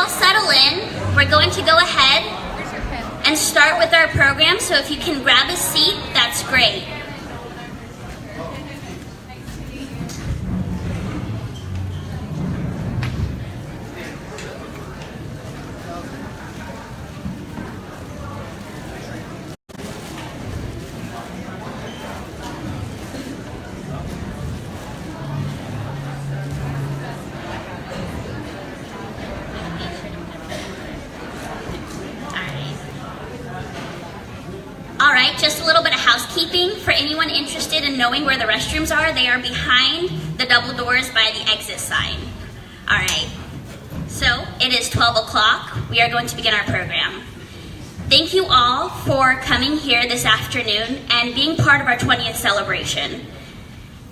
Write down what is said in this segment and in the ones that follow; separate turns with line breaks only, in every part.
all settle in, we're going to go ahead and start with our program, so if you can grab a seat, that's great. Alright, just a little bit of housekeeping. For anyone interested in knowing where the restrooms are, they are behind the double doors by the exit sign. Alright, so it is 12 o'clock. We are going to begin our program. Thank you all for coming here this afternoon and being part of our 20th celebration.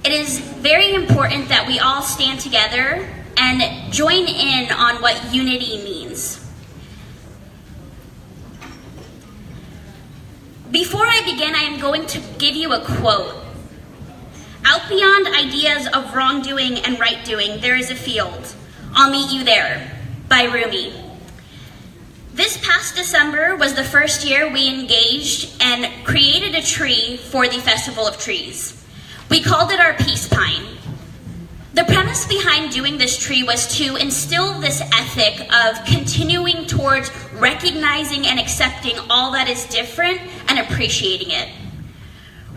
It is very important that we all stand together and join in on what unity means. Before I begin, I am going to give you a quote. Out beyond ideas of wrongdoing and right doing, there is a field. I'll meet you there, by Rumi. This past December was the first year we engaged and created a tree for the Festival of Trees. We called it our Peace Pine. The premise behind doing this tree was to instill this ethic of continuing towards recognizing and accepting all that is different and appreciating it.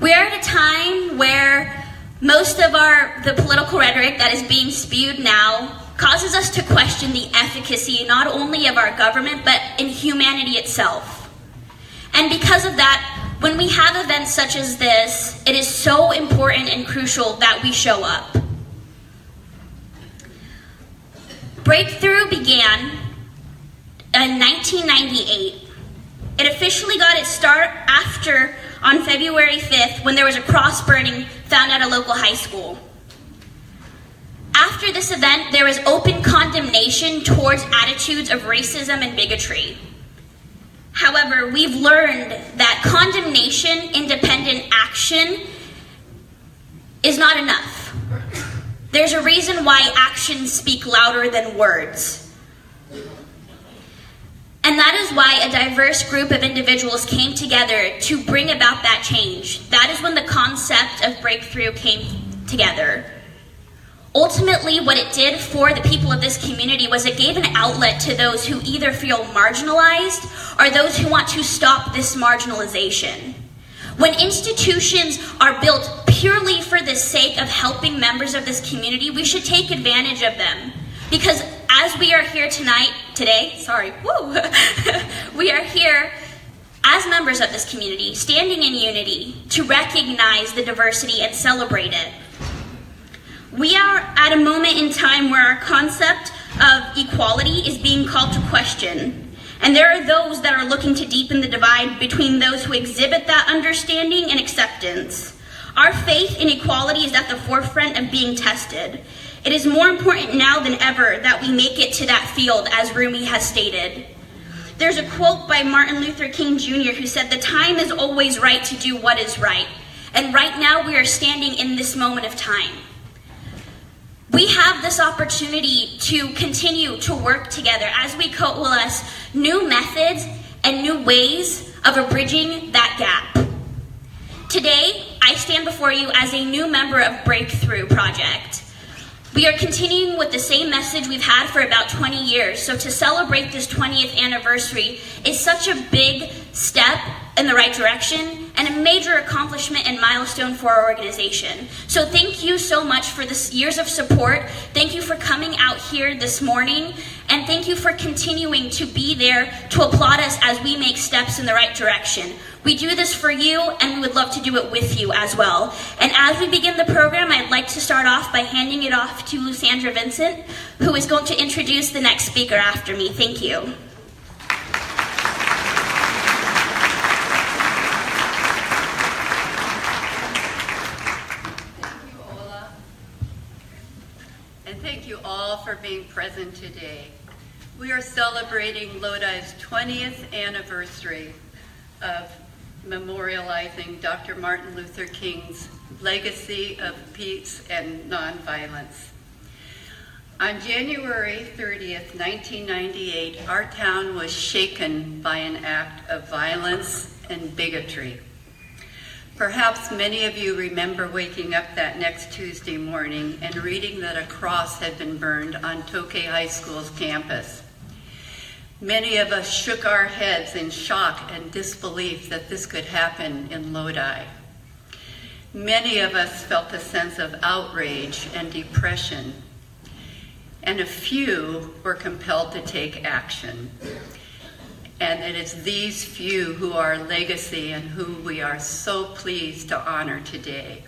We are at a time where most of the political rhetoric that is being spewed now causes us to question the efficacy not only of our government, but in humanity itself. And because of that, when we have events such as this, it is so important and crucial that we show up. Breakthrough began in 1998. It officially got its start on February 5th, when there was a cross burning found at a local high school. After this event, there was open condemnation towards attitudes of racism and bigotry. However, we've learned that condemnation, independent action is not enough. There's a reason why actions speak louder than words. And that is why a diverse group of individuals came together to bring about that change. That is when the concept of Breakthrough came together. Ultimately, what it did for the people of this community was it gave an outlet to those who either feel marginalized or those who want to stop this marginalization. When institutions are built purely for the sake of helping members of this community, we should take advantage of them. Because as we are here we are here as members of this community, standing in unity to recognize the diversity and celebrate it. We are at a moment in time where our concept of equality is being called to question. And there are those that are looking to deepen the divide between those who exhibit that understanding and acceptance. Our faith in equality is at the forefront of being tested. It is more important now than ever that we make it to that field, as Rumi has stated. There's a quote by Martin Luther King Jr. who said, "The time is always right to do what is right." And right now we are standing in this moment of time. We have this opportunity to continue to work together as we coalesce new methods and new ways of bridging that gap. Today, I stand before you as a new member of Breakthrough Project. We are continuing with the same message we've had for about 20 years, so to celebrate this 20th anniversary is such a big step in the right direction and a major accomplishment and milestone for our organization. So thank you so much for this years of support. Thank you for coming out here this morning, and thank you for continuing to be there to applaud us as we make steps in the right direction. We do this for you, and we would love to do it with you as well. And as we begin the program, I'd like to start off by handing it off to Lusandra Vincent, who is going to introduce the next speaker after me. Thank you.
Thank you all for being present today. We are celebrating Lodi's 20th anniversary of memorializing Dr. Martin Luther King's legacy of peace and nonviolence. On January 30th, 1998, our town was shaken by an act of violence and bigotry. Perhaps many of you remember waking up that next Tuesday morning and reading that a cross had been burned on Tokay High School's campus. Many of us shook our heads in shock and disbelief that this could happen in Lodi. Many of us felt a sense of outrage and depression, and a few were compelled to take action. And it is these few who are our legacy and who we are so pleased to honor today.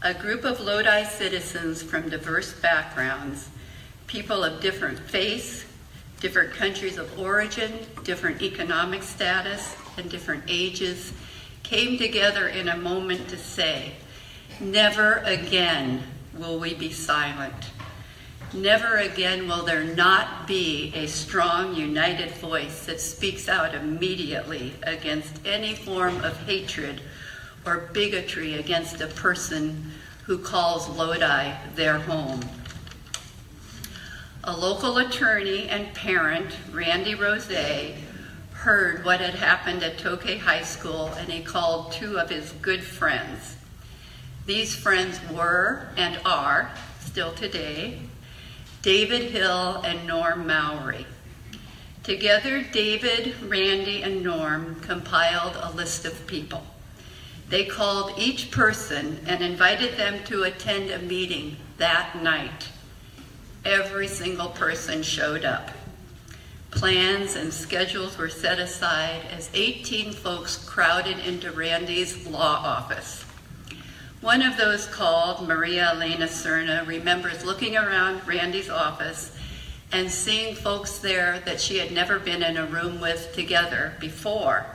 A group of Lodi citizens from diverse backgrounds, people of different faiths, different countries of origin, different economic status, and different ages, came together in a moment to say, never again will we be silent. Never again will there not be a strong, united voice that speaks out immediately against any form of hatred or bigotry against a person who calls Lodi their home. A local attorney and parent, Randy Rose, heard what had happened at Tokay High School, and he called two of his good friends. These friends were and are, still today, David Hill and Norm Mowry. Together, David, Randy, and Norm compiled a list of people. They called each person and invited them to attend a meeting that night. Every single person showed up. Plans and schedules were set aside as 18 folks crowded into Randy's law office. One of those called, Maria Elena Cerna, remembers looking around Randy's office and seeing folks there that she had never been in a room with together before.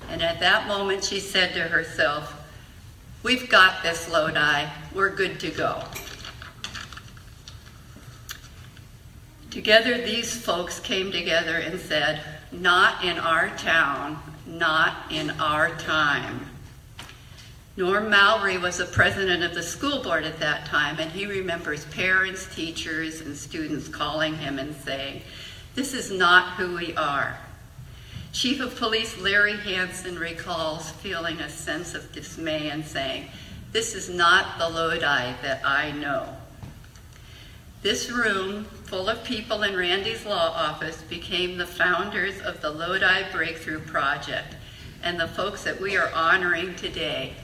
And at that moment she said to herself, "We've got this, Lodi. We're good to go." Together, these folks came together and said, "Not in our town, not in our time." Norm Mowry was the president of the school board at that time, and he remembers parents, teachers, and students calling him and saying, "This is not who we are." Chief of Police Larry Hansen recalls feeling a sense of dismay and saying, "This is not the Lodi that I know." This room, full of people in Randy's law office, became the founders of the Lodi Breakthrough Project and the folks that we are honoring today.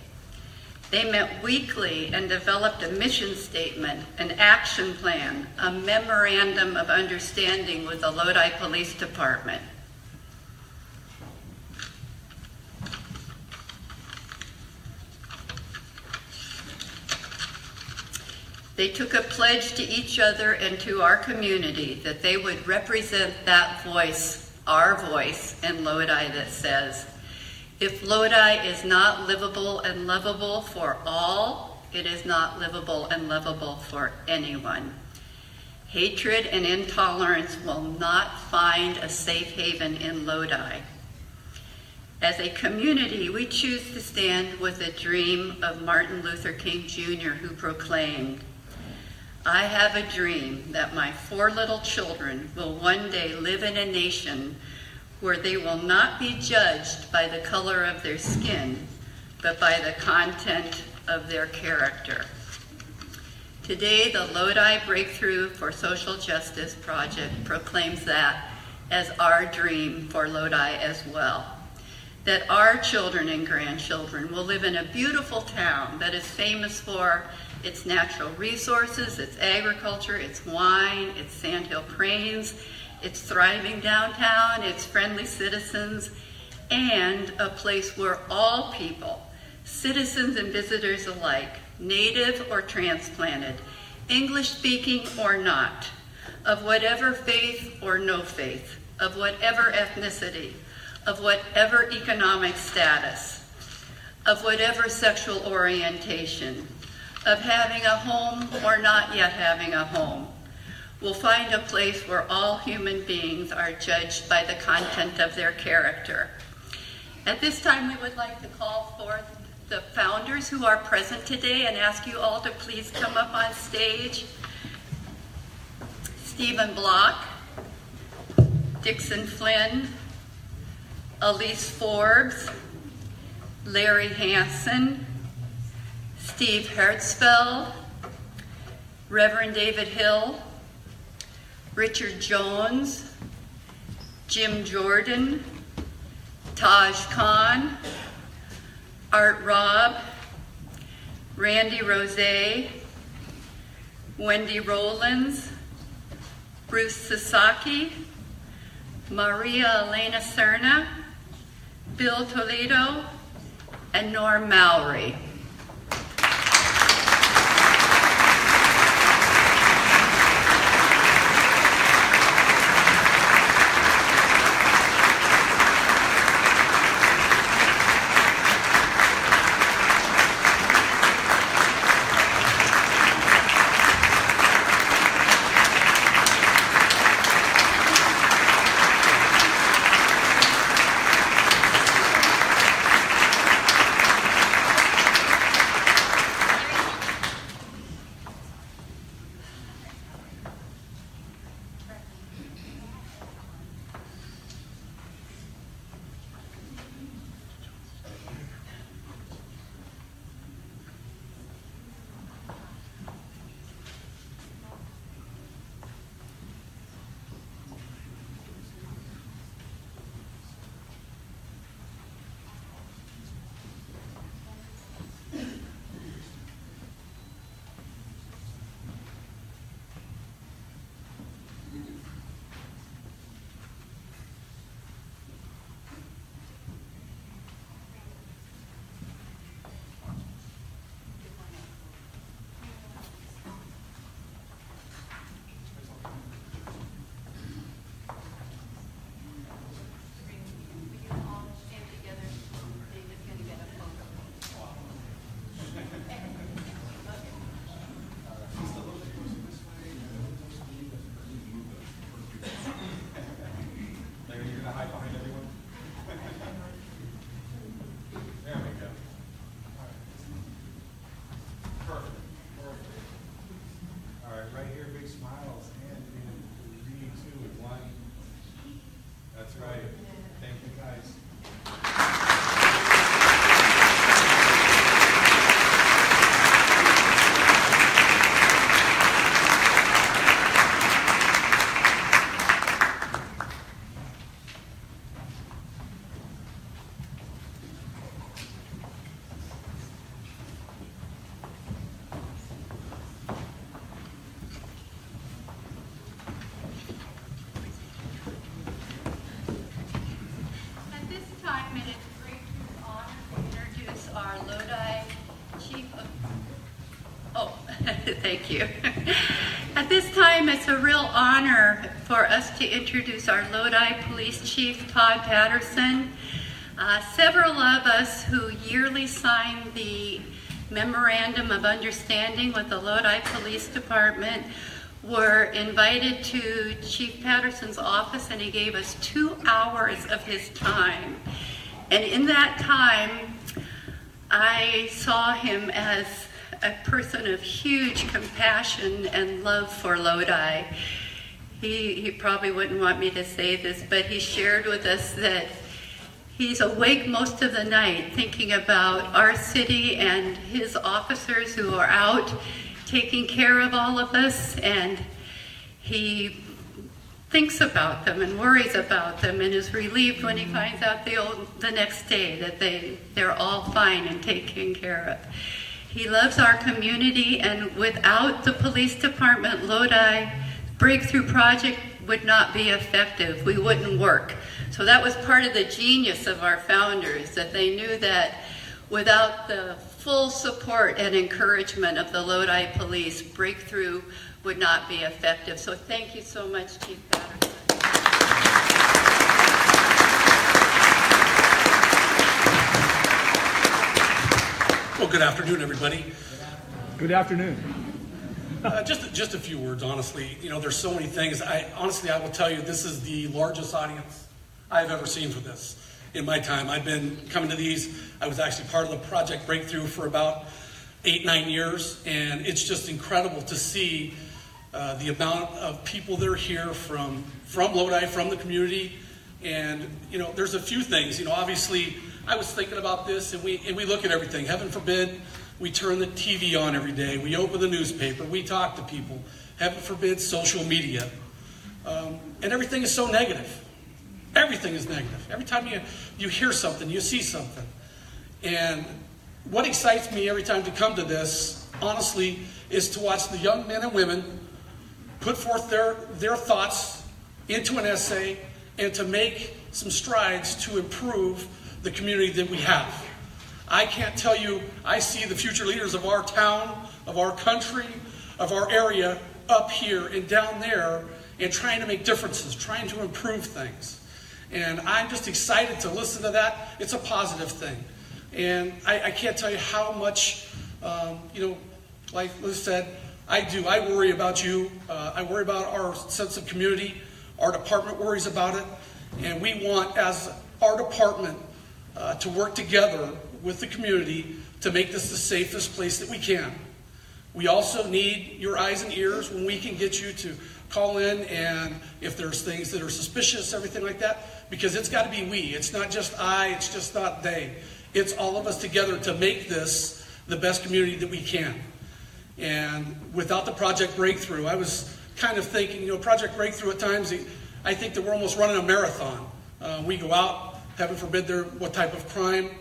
They met weekly and developed a mission statement, an action plan, a memorandum of understanding with the Lodi Police Department. They took a pledge to each other and to our community that they would represent that voice, our voice, in Lodi that says, "If Lodi is not livable and lovable for all, it is not livable and lovable for anyone. Hatred and intolerance will not find a safe haven in Lodi." As a community, we choose to stand with the dream of Martin Luther King Jr., who proclaimed, "I have a dream that my 4 little children will one day live in a nation where they will not be judged by the color of their skin, but by the content of their character." Today, the Lodi Breakthrough for Social Justice Project proclaims that as our dream for Lodi as well. That our children and grandchildren will live in a beautiful town that is famous for its natural resources, its agriculture, its wine, its sandhill cranes, its thriving downtown, its friendly citizens, and a place where all people, citizens and visitors alike, native or transplanted, English-speaking or not, of whatever faith or no faith, of whatever ethnicity, of whatever economic status, of whatever sexual orientation, of having a home or not yet having a home, will find a place where all human beings are judged by the content of their character. At this time, we would like to call forth the founders who are present today and ask you all to please come up on stage. Stephen Block, Dixon Flynn, Elise Forbes, Larry Hansen, Steve Hertzfeld, Reverend David Hill, Richard Jones, Jim Jordan, Taj Khan, Art Robb, Randy Rose, Wendy Rowlands, Bruce Sasaki, Maria Elena Cerna, Bill Toledo, and Norm Mallory. Thank you. At this time, it's a real honor for us to introduce our Lodi Police Chief, Todd Patterson. Several of us who yearly sign the Memorandum of Understanding with the Lodi Police Department were invited to Chief Patterson's office, and he gave us 2 hours of his time. And in that time, I saw him as a person of huge compassion and love for Lodi. He probably wouldn't want me to say this, but he shared with us that he's awake most of the night thinking about our city and his officers who are out taking care of all of us, and he thinks about them and worries about them and is relieved when he finds out the next day that they're all fine and taken care of. He loves our community, and without the police department, Lodi Breakthrough Project would not be effective. We wouldn't work. So that was part of the genius of our founders, that they knew that without the full support and encouragement of the Lodi Police, Breakthrough would not be effective. So thank you so much, Chief Patterson.
Well, good afternoon, everybody.
Good afternoon.
Just a few words, honestly. You know, there's so many things. I will tell you, this is the largest audience I've ever seen for this in my time. I've been coming to these. I was actually part of the Project Breakthrough for about 8-9 years, and it's just incredible to see the amount of people that are here from Lodi, from the community. And, there's a few things. Obviously, I was thinking about this, and we look at everything. Heaven forbid we turn the TV on every day. We open the newspaper. We talk to people. Heaven forbid social media. And everything is so negative. Everything is negative. Every time you hear something, you see something. And what excites me every time to come to this, honestly, is to watch the young men and women put forth their thoughts into an essay and to make some strides to improve the community that we have. I can't tell you, I see the future leaders of our town, of our country, of our area up here and down there and trying to make differences, trying to improve things. And I'm just excited to listen to that. It's a positive thing. And I can't tell you how much, like Liz said, I worry about you. I worry about our sense of community. Our department worries about it. And we want, as our department, to work together with the community to make this the safest place that we can. We also need your eyes and ears when we can get you to call in, and if there's things that are suspicious, everything like that, because it's got to be we. It's not just I, it's just not they. It's all of us together to make this the best community that we can. And without the Project Breakthrough, I was kind of thinking, Project Breakthrough at times, I think that we're almost running a marathon. We go out, heaven forbid what type of crime.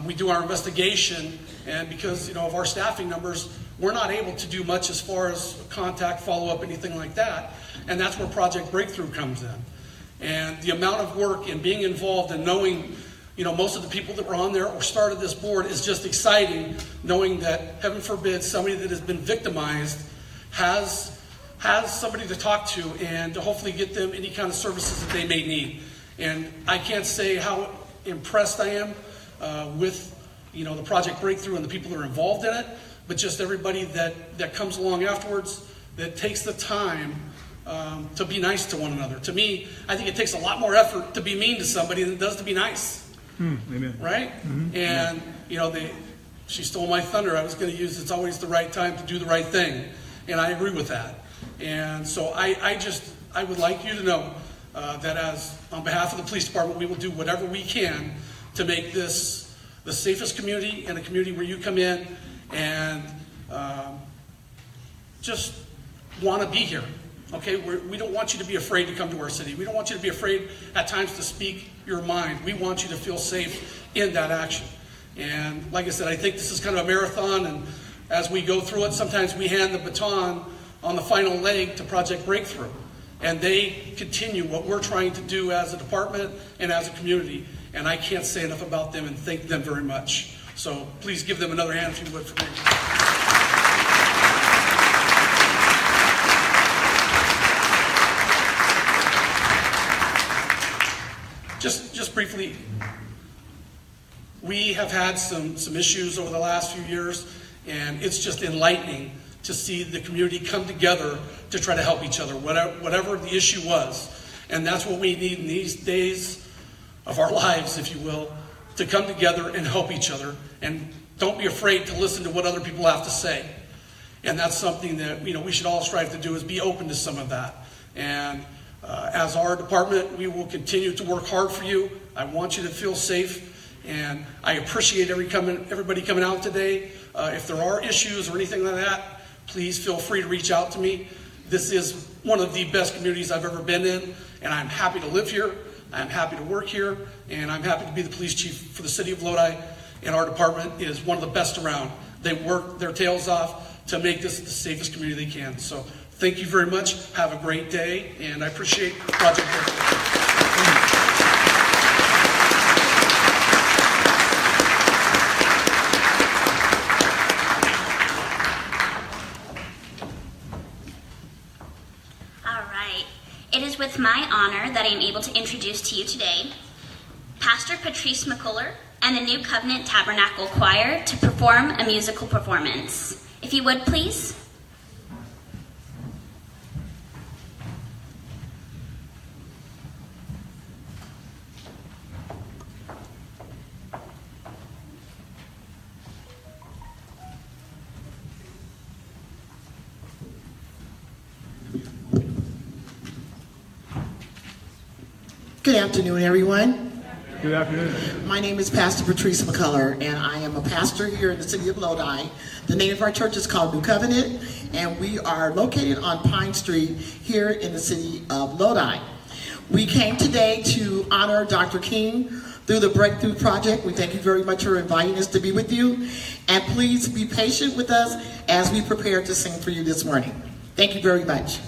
We do our investigation, and because of our staffing numbers, we're not able to do much as far as contact, follow-up, anything like that. And that's where Project Breakthrough comes in. And the amount of work and being involved and knowing, most of the people that were on there or started this board is just exciting, knowing that, heaven forbid, somebody that has been victimized has somebody to talk to and to hopefully get them any kind of services that they may need. And I can't say how impressed I am with the Project Breakthrough and the people that are involved in it, but just everybody that comes along afterwards, that takes the time to be nice to one another. To me, I think it takes a lot more effort to be mean to somebody than it does to be nice.
Amen.
Right? Mm-hmm. And, she stole my thunder. I was going to use it's always the right time to do the right thing. And I agree with that. And so I would like you to know that on behalf of the police department, we will do whatever we can to make this the safest community and a community where you come in and just want to be here. Okay, we don't want you to be afraid to come to our city. We don't want you to be afraid at times to speak your mind. We want you to feel safe in that action. And like I said, I think this is kind of a marathon, and as we go through it, sometimes we hand the baton on the final leg to Project Breakthrough. And they continue what we're trying to do as a department and as a community. And I can't say enough about them and thank them very much. So please give them another hand if you would for me. Just briefly, we have had some issues over the last few years, and it's just enlightening to see the community come together to try to help each other, whatever the issue was. And that's what we need in these days of our lives, if you will, to come together and help each other. And don't be afraid to listen to what other people have to say. And that's something that we should all strive to do, is be open to some of that. And as our department, we will continue to work hard for you. I want you to feel safe, and I appreciate everybody coming out today. If there are issues or anything like that, please feel free to reach out to me. This is one of the best communities I've ever been in, and I'm happy to live here. I'm happy to work here, and I'm happy to be the police chief for the city of Lodi, and our department is one of the best around. They work their tails off to make this the safest community they can. So thank you very much. Have a great day, and I appreciate Project Breakthrough.
It is with my honor that I am able to introduce to you today Pastor Patrice McCuller and the New Covenant Tabernacle Choir to perform a musical performance. If you would, please.
Good afternoon, everyone.
Good afternoon.
My name is Pastor Patrice McCullough, and I am a pastor here in the city of Lodi. The name of our church is called New Covenant, and we are located on Pine Street here in the city of Lodi. We came today to honor Dr. King through the Breakthrough Project. We thank you very much for inviting us to be with you, and please be patient with us as we prepare to sing for you this morning. Thank you very much.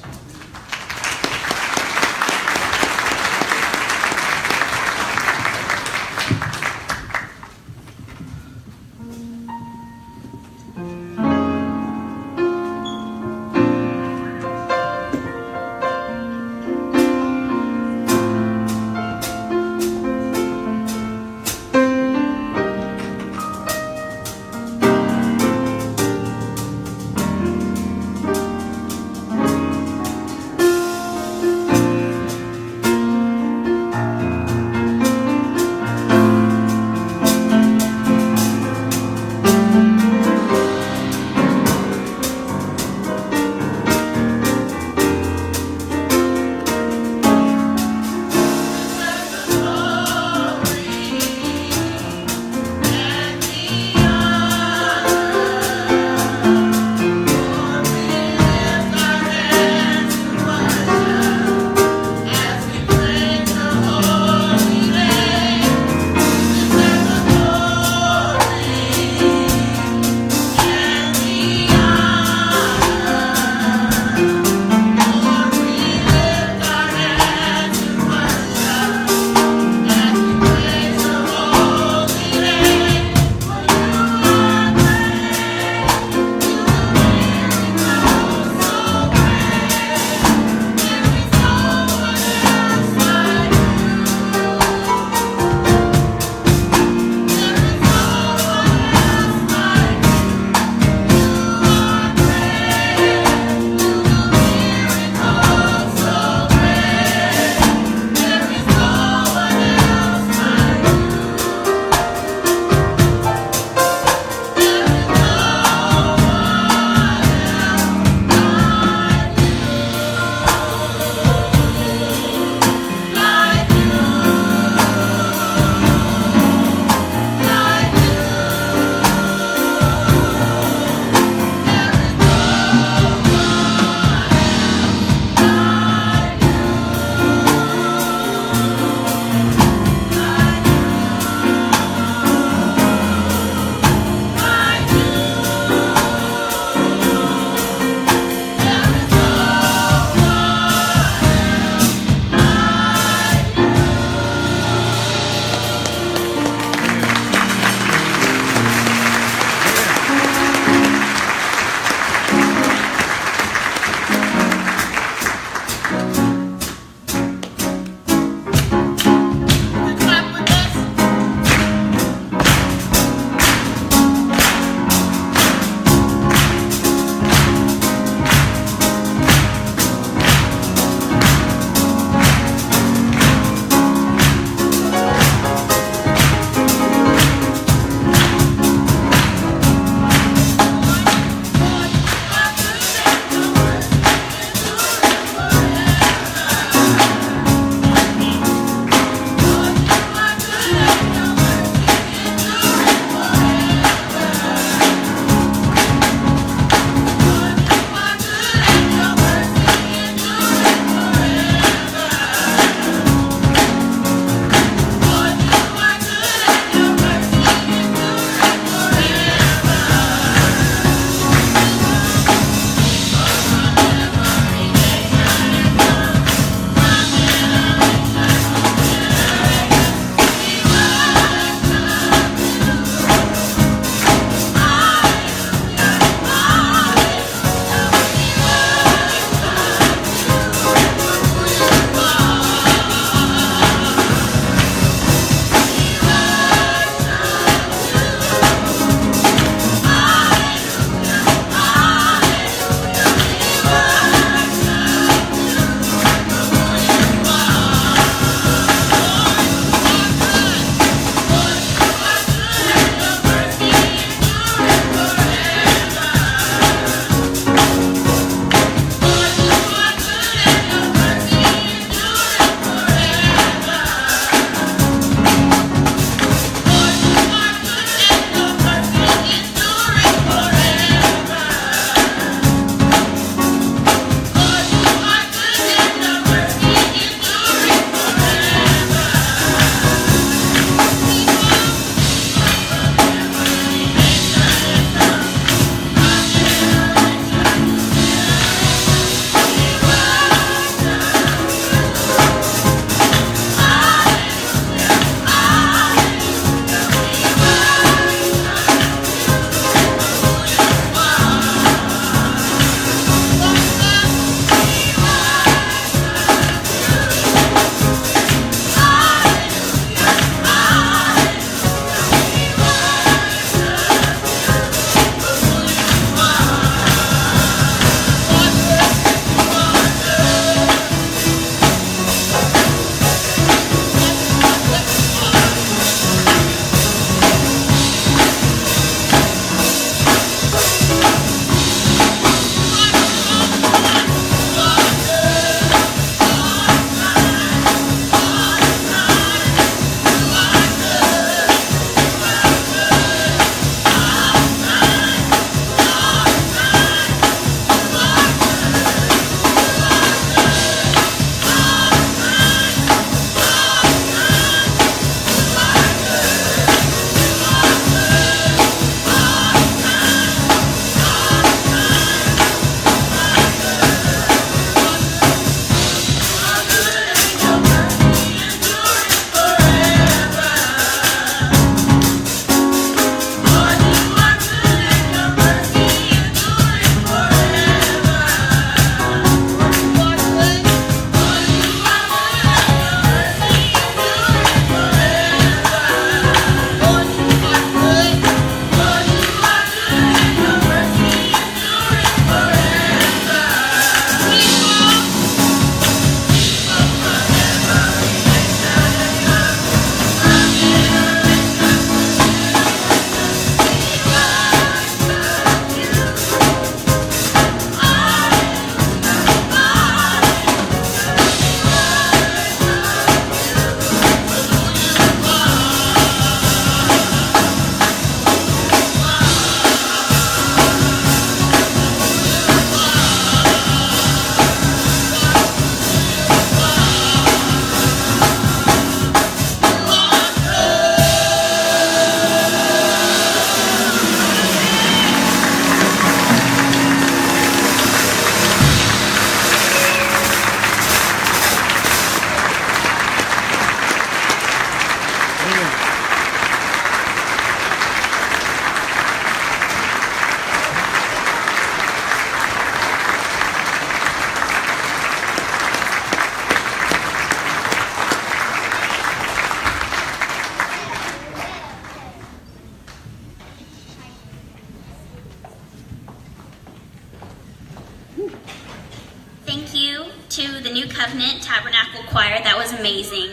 choir. That was amazing.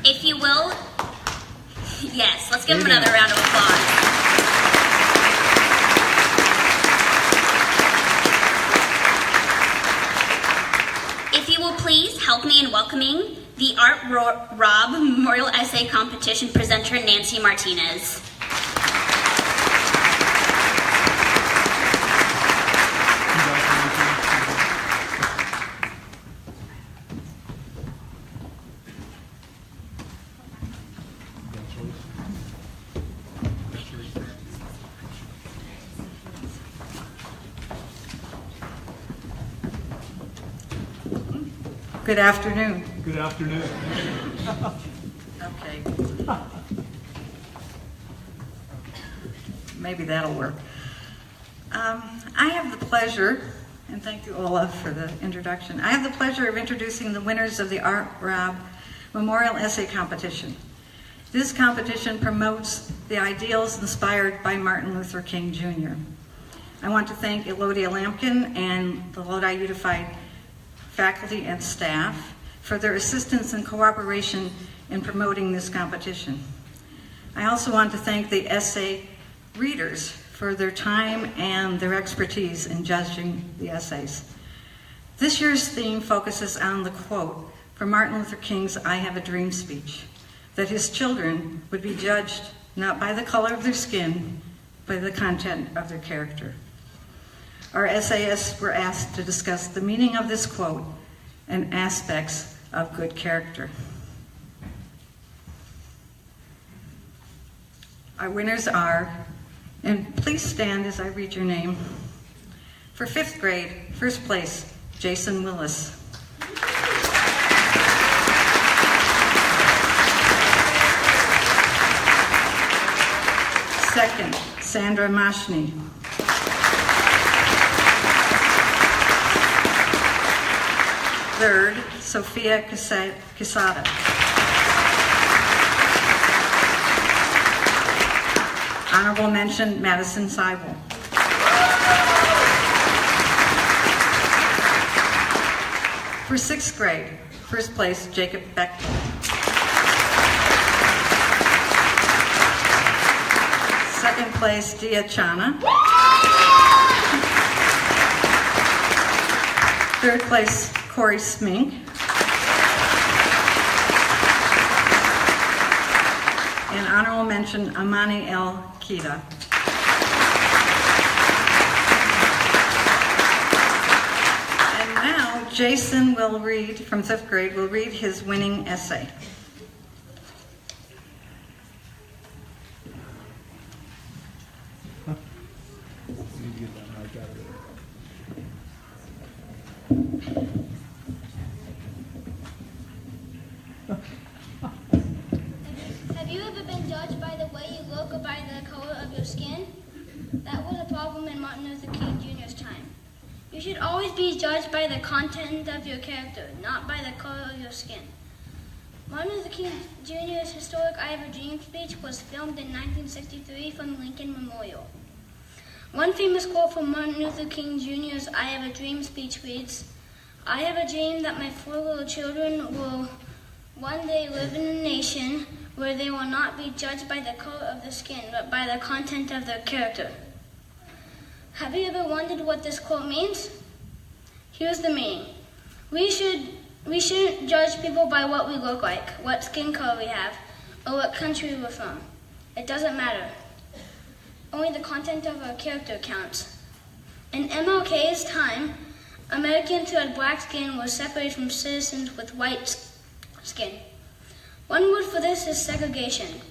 If you will, yes, let's give them another round of applause. If you will please help me in welcoming the Art Rob Memorial Essay Competition presenter, Nancy Martinez.
Good afternoon.
Good afternoon.
Okay. Maybe that'll work. I have the pleasure, and thank you, Ola, for the introduction. I have the pleasure of introducing the winners of the Art Rob Memorial Essay Competition. This competition promotes the ideals inspired by Martin Luther King Jr. I want to thank Lodi Lampkin and the Lodi Unified faculty and staff for their assistance and cooperation in promoting this competition. I also want to thank the essay readers for their time and their expertise in judging the essays. This year's theme focuses on the quote from Martin Luther King's "I Have a Dream" speech, that his children would be judged not by the color of their skin, but the content of their character. Our essayists were asked to discuss the meaning of this quote and aspects of good character. Our winners are, and please stand as I read your name. For 5th grade, first place, Jason Willis. Second, Sandra Mashni. Third, Sophia Quesada. Honorable mention, Madison Seibel. For 6th grade, first place, Jacob Bechtel. Second place, Dia Chana. Third place, Corey Smink. And honorable mention, Amani El Kita. And now, Jason will read, from 5th grade, will read his winning essay.
Have you ever been judged by the way you look or by the color of your skin? That was a problem in Martin Luther King Jr.'s time. You should always be judged by the content of your character, not by the color of your skin. Martin Luther King Jr.'s historic "I Have a Dream" speech was filmed in 1963 from Lincoln Memorial. One famous quote from Martin Luther King Jr.'s "I Have a Dream" speech reads, "I have a dream that my 4 little children will one day live in a nation where they will not be judged by the color of their skin, but by the content of their character." Have you ever wondered what this quote means? Here's the meaning. We shouldn't judge people by what we look like, what skin color we have, or what country we're from. It doesn't matter. Only the content of our character counts. In MLK's time, Americans who had black skin were separated from citizens with white skin. One word for this is segregation.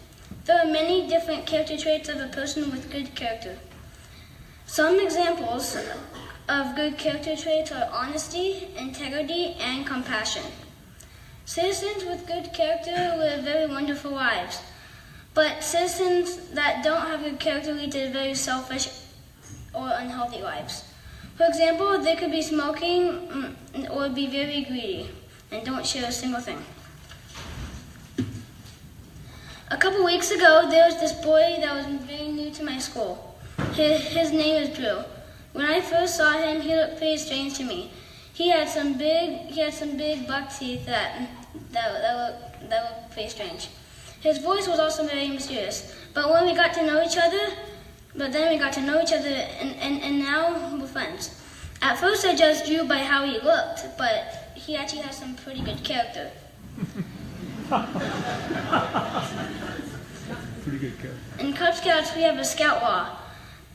There are many different character traits of a person with good character. Some examples of good character traits are honesty, integrity, and compassion. Citizens with good character live very wonderful lives, but citizens that don't have good character lead to very selfish or unhealthy lives. For example, they could be smoking or be very greedy and don't share a single thing. A couple weeks ago, there was this boy that was very new to my school. His name is Drew. When I first saw him, he looked pretty strange to me. He had some big buck teeth that that looked pretty strange. His voice was also very mysterious. But then we got to know each other, and now we're friends. At first I judged Drew by how he looked, but he actually has some pretty good character.
Pretty good character.
In Cub Scouts, we have a Scout Law.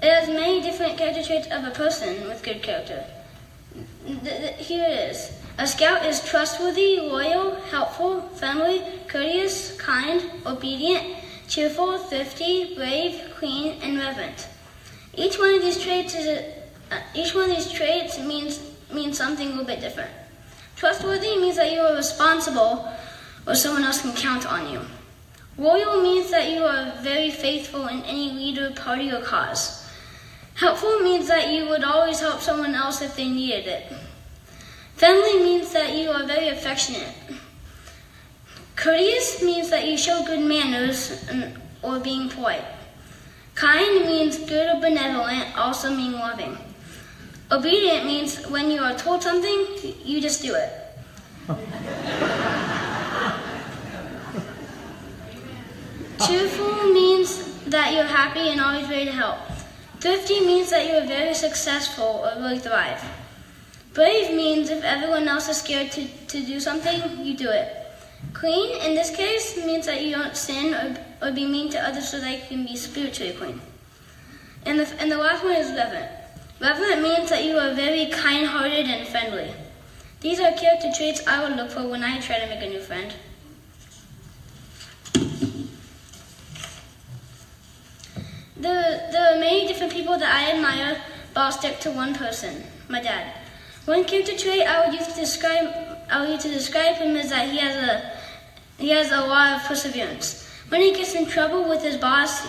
It has many different character traits of a person with good character. Here it is. A Scout is trustworthy, loyal, helpful, friendly, courteous, kind, obedient, cheerful, thrifty, brave, clean, and reverent. Each one of these traits means something a little bit different. Trustworthy means that you are responsible or someone else can count on you. Loyal means that you are very faithful in any leader, party, or cause. Helpful means that you would always help someone else if they needed it. Friendly means that you are very affectionate. Courteous means that you show good manners or being polite. Kind means good or benevolent, also mean loving. Obedient means when you are told something, you just do it. Cheerful means that you're happy and always ready to help. Thrifty means that you are very successful or really thrive. Brave means if everyone else is scared to do something, you do it. Clean, in this case, means that you don't sin or be mean to others so they can be spiritually clean. And the last one is reverent. Reverent means that you are very kind-hearted and friendly. These are character traits I would look for when I try to make a new friend. There are many different people that I admire, but I'll stick to one person, my dad. One character trait I would use to describe him is that he has a lot of perseverance. When he gets in trouble with his boss,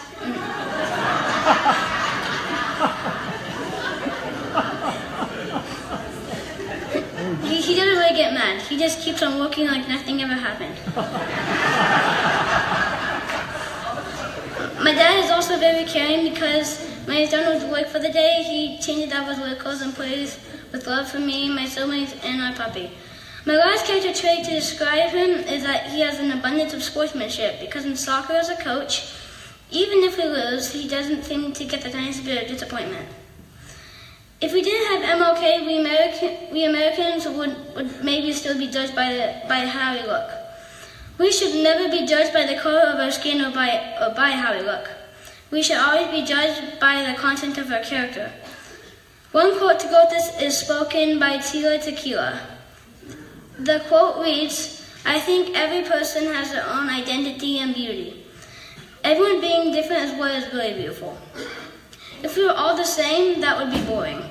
he doesn't really get mad. He just keeps on working like nothing ever happened. My dad is also very caring because when he's done with work for the day, he changes out his work clothes and plays with love for me, my siblings, and our puppy. My last character trait to describe him is that he has an abundance of sportsmanship because in soccer as a coach, even if we lose, he doesn't seem to get the tiniest bit of disappointment. If we didn't have MLK, we Americans would maybe still be judged by how we look. We should never be judged by the color of our skin or by how we look. We should always be judged by the content of our character. One quote to go with this is spoken by Tila Tequila. The quote reads, "I think every person has their own identity and beauty. Everyone being different is what is really beautiful. If we were all the same, that would be boring.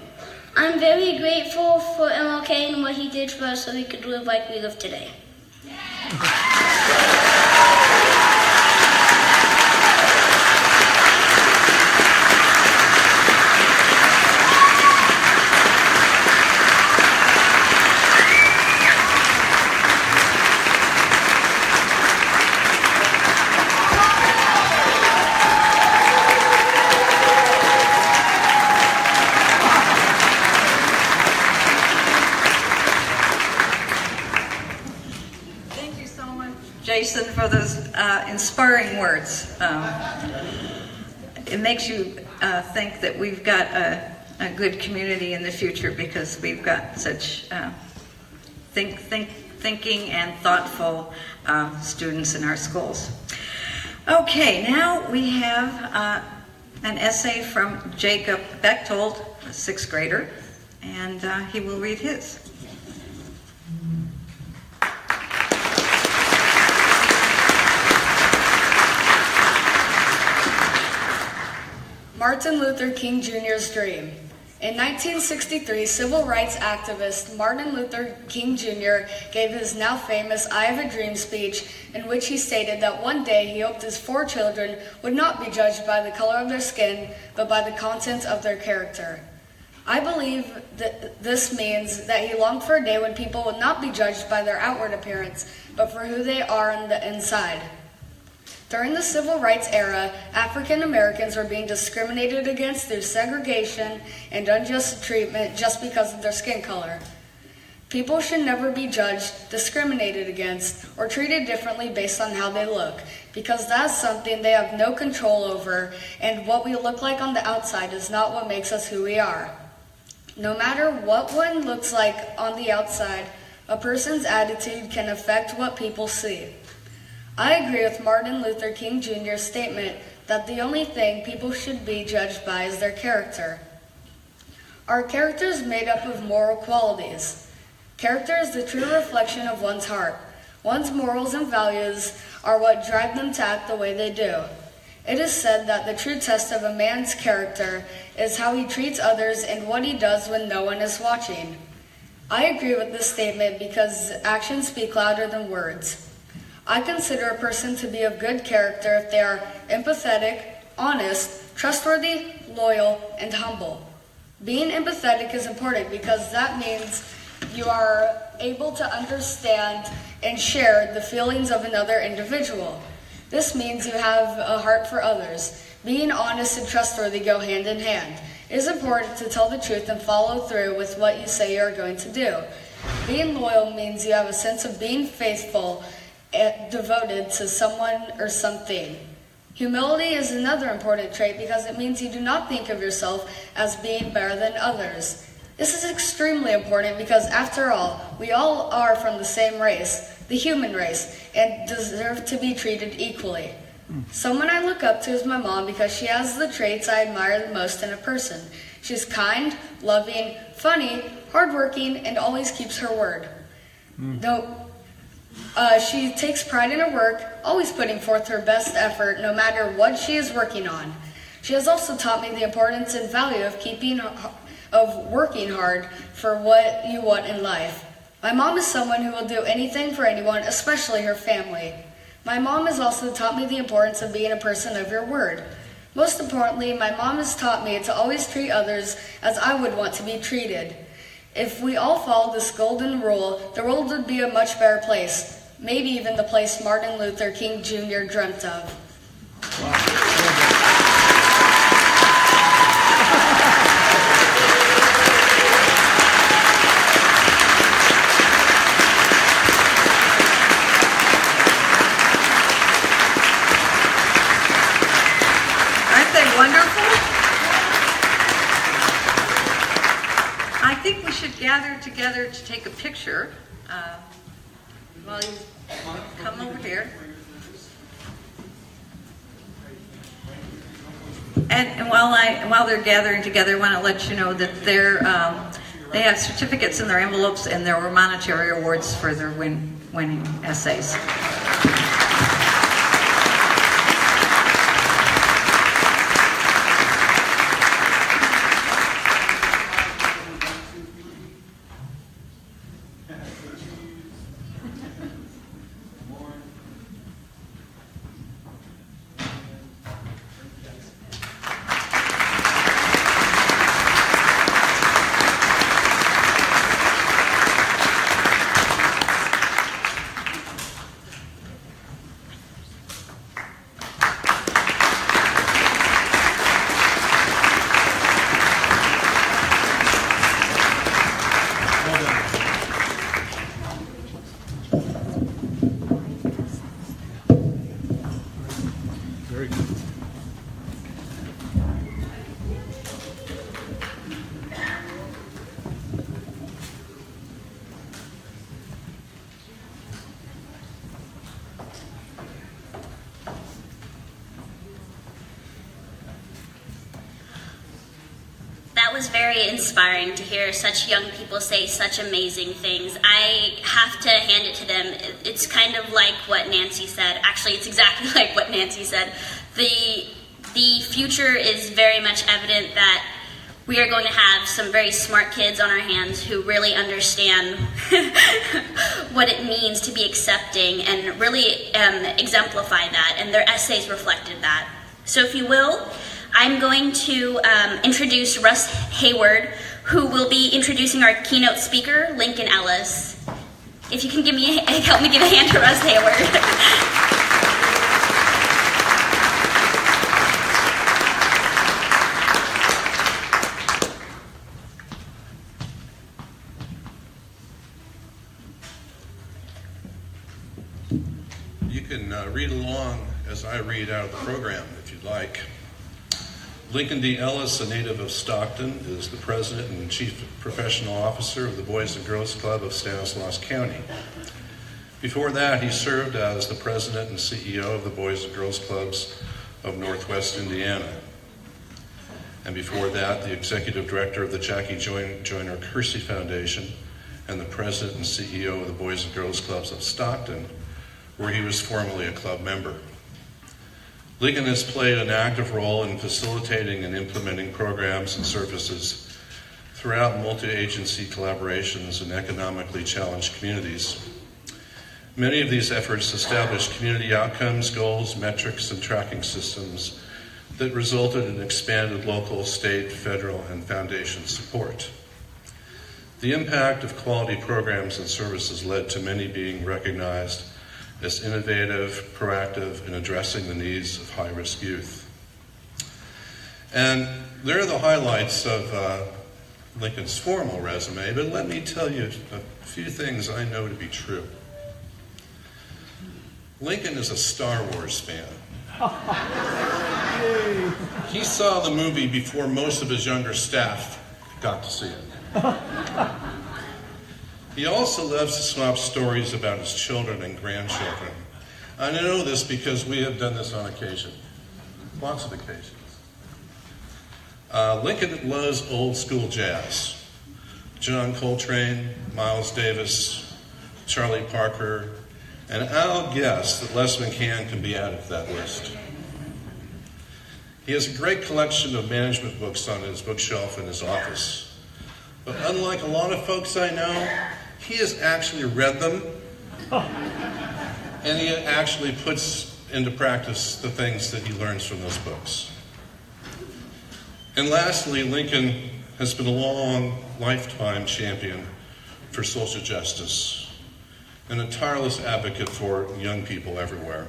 I'm very grateful for MLK and what he did for us so we could live like we live today."
Jason, for those inspiring words. It makes you think that we've got a good community in the future because we've got such thinking and thoughtful students in our schools. Okay, now we have an essay from Jacob Bechtold, a 6th grader, and he will read his.
Martin Luther King Jr.'s dream. In 1963, civil rights activist Martin Luther King Jr. gave his now famous I Have a Dream speech in which he stated that one day he hoped his 4 children would not be judged by the color of their skin, but by the content of their character. I believe that this means that he longed for a day when people would not be judged by their outward appearance, but for who they are on the inside. During the civil rights era, African Americans were being discriminated against through segregation and unjust treatment just because of their skin color. People should never be judged, discriminated against, or treated differently based on how they look, because that's something they have no control over, and what we look like on the outside is not what makes us who we are. No matter what one looks like on the outside, a person's attitude can affect what people see. I agree with Martin Luther King Jr.'s statement that the only thing people should be judged by is their character. Our character is made up of moral qualities. Character is the true reflection of one's heart. One's morals and values are what drive them to act the way they do. It is said that the true test of a man's character is how he treats others and what he does when no one is watching. I agree with this statement because actions speak louder than words. I consider a person to be of good character if they are empathetic, honest, trustworthy, loyal, and humble. Being empathetic is important because that means you are able to understand and share the feelings of another individual. This means you have a heart for others. Being honest and trustworthy go hand in hand. It is important to tell the truth and follow through with what you say you are going to do. Being loyal means you have a sense of being faithful and devoted to someone or something. Humility is another important trait because it means you do not think of yourself as being better than others. This is extremely important because, after all, we all are from the same race, the human race, and deserve to be treated equally. Someone I look up to is my mom because she has the traits I admire the most in a person. She's kind, loving, funny, hardworking, and always keeps her word. She takes pride in her work, always putting forth her best effort no matter what she is working on. She has also taught me the importance and value of working hard for what you want in life. My mom is someone who will do anything for anyone, especially her family. My mom has also taught me the importance of being a person of your word. Most importantly, my mom has taught me to always treat others as I would want to be treated. If we all followed this golden rule, the world would be a much better place. Maybe even the place Martin Luther King Jr. dreamt of.
Aren't they wonderful? I think we should gather together to take a picture. While you come over here. And while they're gathering together, I want to let you know that they have certificates in their envelopes and there were monetary awards for their winning essays.
Very good.
That was very inspiring to hear such young people say such amazing things. I have to hand it to them. It's kind of like what Nancy said. Actually, it's exactly like what Nancy said. The future is very much evident that we are going to have some very smart kids on our hands who really understand what it means to be accepting and really exemplify that, and their essays reflected that. So if you will, I'm going to introduce Russ Hayward, who will be introducing our keynote speaker, Lincoln Ellis. If you can help me give a hand to Russ Hayward.
can read along as I read out of the program, if you'd like. Lincoln D. Ellis, a native of Stockton, is the president and chief professional officer of the Boys and Girls Club of Stanislaus County. Before that, he served as the president and CEO of the Boys and Girls Clubs of Northwest Indiana. And before that, the executive director of the Jackie Joyner Kersey Foundation and the president and CEO of the Boys and Girls Clubs of Stockton, where he was formerly a club member. Lincoln has played an active role in facilitating and implementing programs and services throughout multi-agency collaborations in economically challenged communities. Many of these efforts establish community outcomes, goals, metrics, and tracking systems that resulted in expanded local, state, federal, and foundation support. The impact of quality programs and services led to many being recognized as innovative, proactive in addressing the needs of high-risk youth. And there are the highlights of Lincoln's formal resume, but let me tell you a few things I know to be true. Lincoln is a Star Wars fan. He saw the movie before most of his younger staff got to see it. He also loves to swap stories about his children and grandchildren. I know this because we have done this on occasion, lots of occasions. Lincoln loves old school jazz. John Coltrane, Miles Davis, Charlie Parker, and I'll guess that Les McCann can be added to that list. He has a great collection of management books on his bookshelf in his office. But unlike a lot of folks I know, he has actually read them, and he actually puts into practice the things that he learns from those books. And lastly, Lincoln has been a long, lifetime champion for social justice and a tireless advocate for young people everywhere,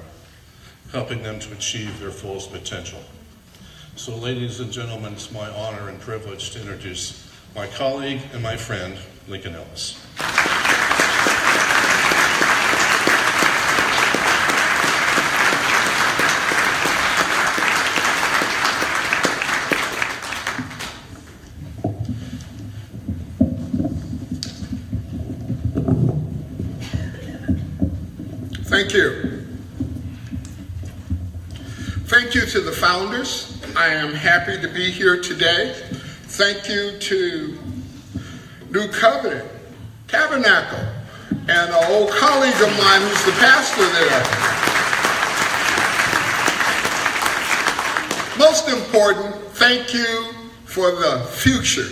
helping them to achieve their fullest potential. So ladies and gentlemen, it's my honor and privilege to introduce my colleague and my friend, Lincoln Ellis.
Thank you. Thank you to the founders. I am happy to be here today. Thank you to New Covenant, Tabernacle, and an old colleague of mine who's the pastor there. Most important, thank you for the future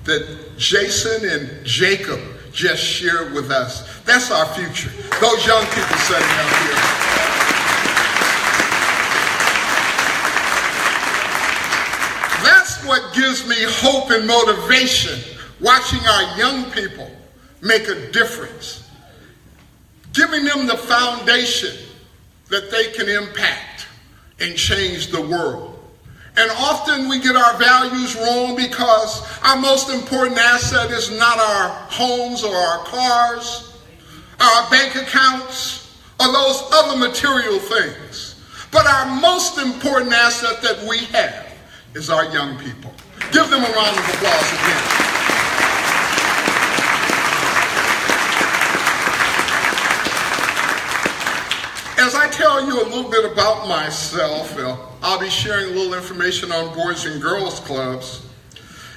that Jason and Jacob just shared with us. That's our future. Those young people sitting out here. That's what gives me hope and motivation, watching our young people make a difference, giving them the foundation that they can impact and change the world. And often we get our values wrong because our most important asset is not our homes or our cars, our bank accounts, or those other material things. But our most important asset that we have is our young people. Give them a round of applause again. As I tell you a little bit about myself, I'll be sharing a little information on Boys and Girls Clubs,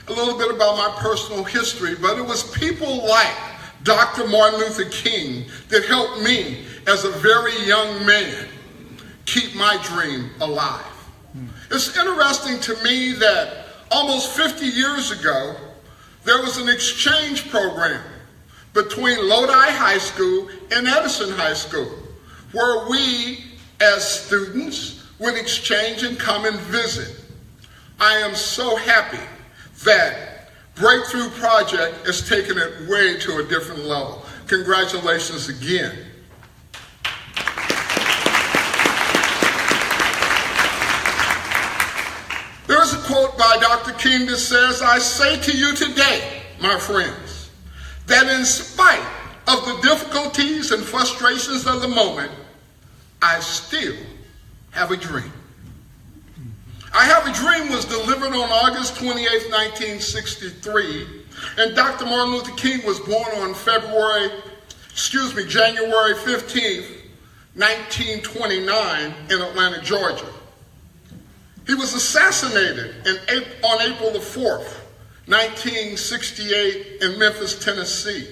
a little bit about my personal history, but it was people like Dr. Martin Luther King that helped me as a very young man keep my dream alive. It's interesting to me that almost 50 years ago, there was an exchange program between Lodi High School and Edison High School, where we, as students, would exchange and come and visit. I am so happy that Breakthrough Project has taken it way to a different level. Congratulations again. There's a quote by Dr. King that says, "I say to you today, my friends, that in spite of the difficulties and frustrations of the moment, I still have a dream. I Have a Dream was delivered on August 28, 1963, and Dr. Martin Luther King was born on January 15th, 1929 in Atlanta, Georgia. He was assassinated on April the 4th, 1968 in Memphis, Tennessee.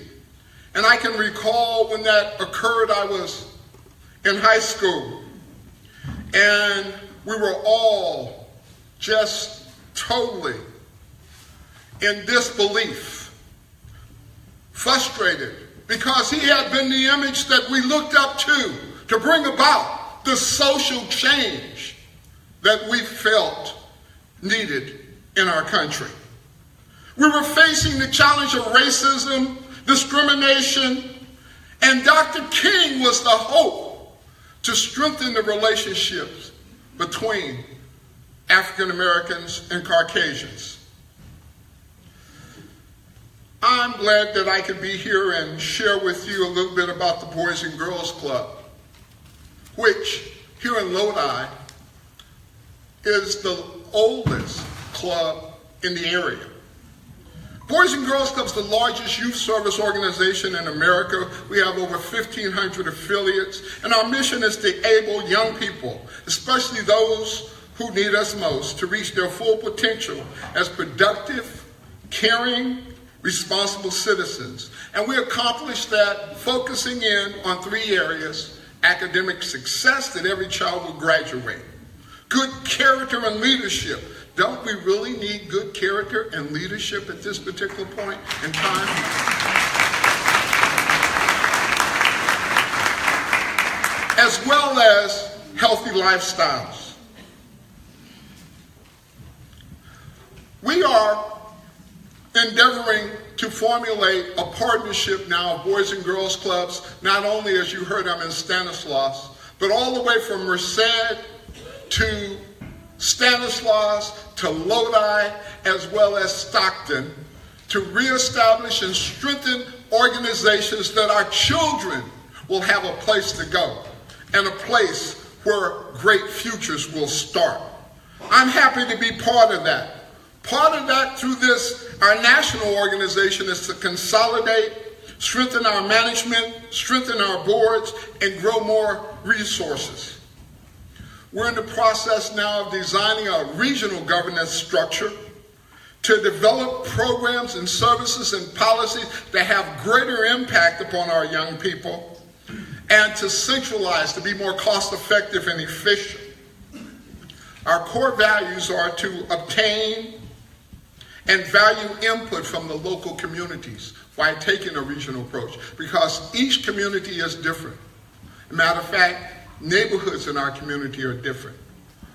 And I can recall when that occurred, I was in high school, and we were all just totally in disbelief, frustrated, because he had been the image that we looked up to bring about the social change that we felt needed in our country. We were facing the challenge of racism, discrimination, and Dr. King was the hope to strengthen the relationships between African Americans and Caucasians. I'm glad that I could be here and share with you a little bit about the Boys and Girls Club, which here in Lodi is the oldest club in the area. Boys and Girls Club is the largest youth service organization in America. We have over 1,500 affiliates, and our mission is to enable young people, especially those who need us most, to reach their full potential as productive, caring, responsible citizens. And we accomplish that focusing in on 3 areas: academic success, that every child will graduate; good character and leadership. Don't we really need good character and leadership at this particular point in time? As well as healthy lifestyles. We are endeavoring to formulate a partnership now of Boys and Girls Clubs, not only, as you heard, I'm in Stanislaus, but all the way from Merced to Stanislaus to Lodi, as well as Stockton, to reestablish and strengthen organizations that our children will have a place to go and a place where great futures will start. I'm happy to be part of that. Part of that through this, our national organization, is to consolidate, strengthen our management, strengthen our boards, and grow more resources. We're in the process now of designing a regional governance structure to develop programs and services and policies that have greater impact upon our young people, and to centralize, to be more cost-effective and efficient. Our core values are to obtain and value input from the local communities by taking a regional approach, because each community is different. Matter of fact, neighborhoods in our community are different.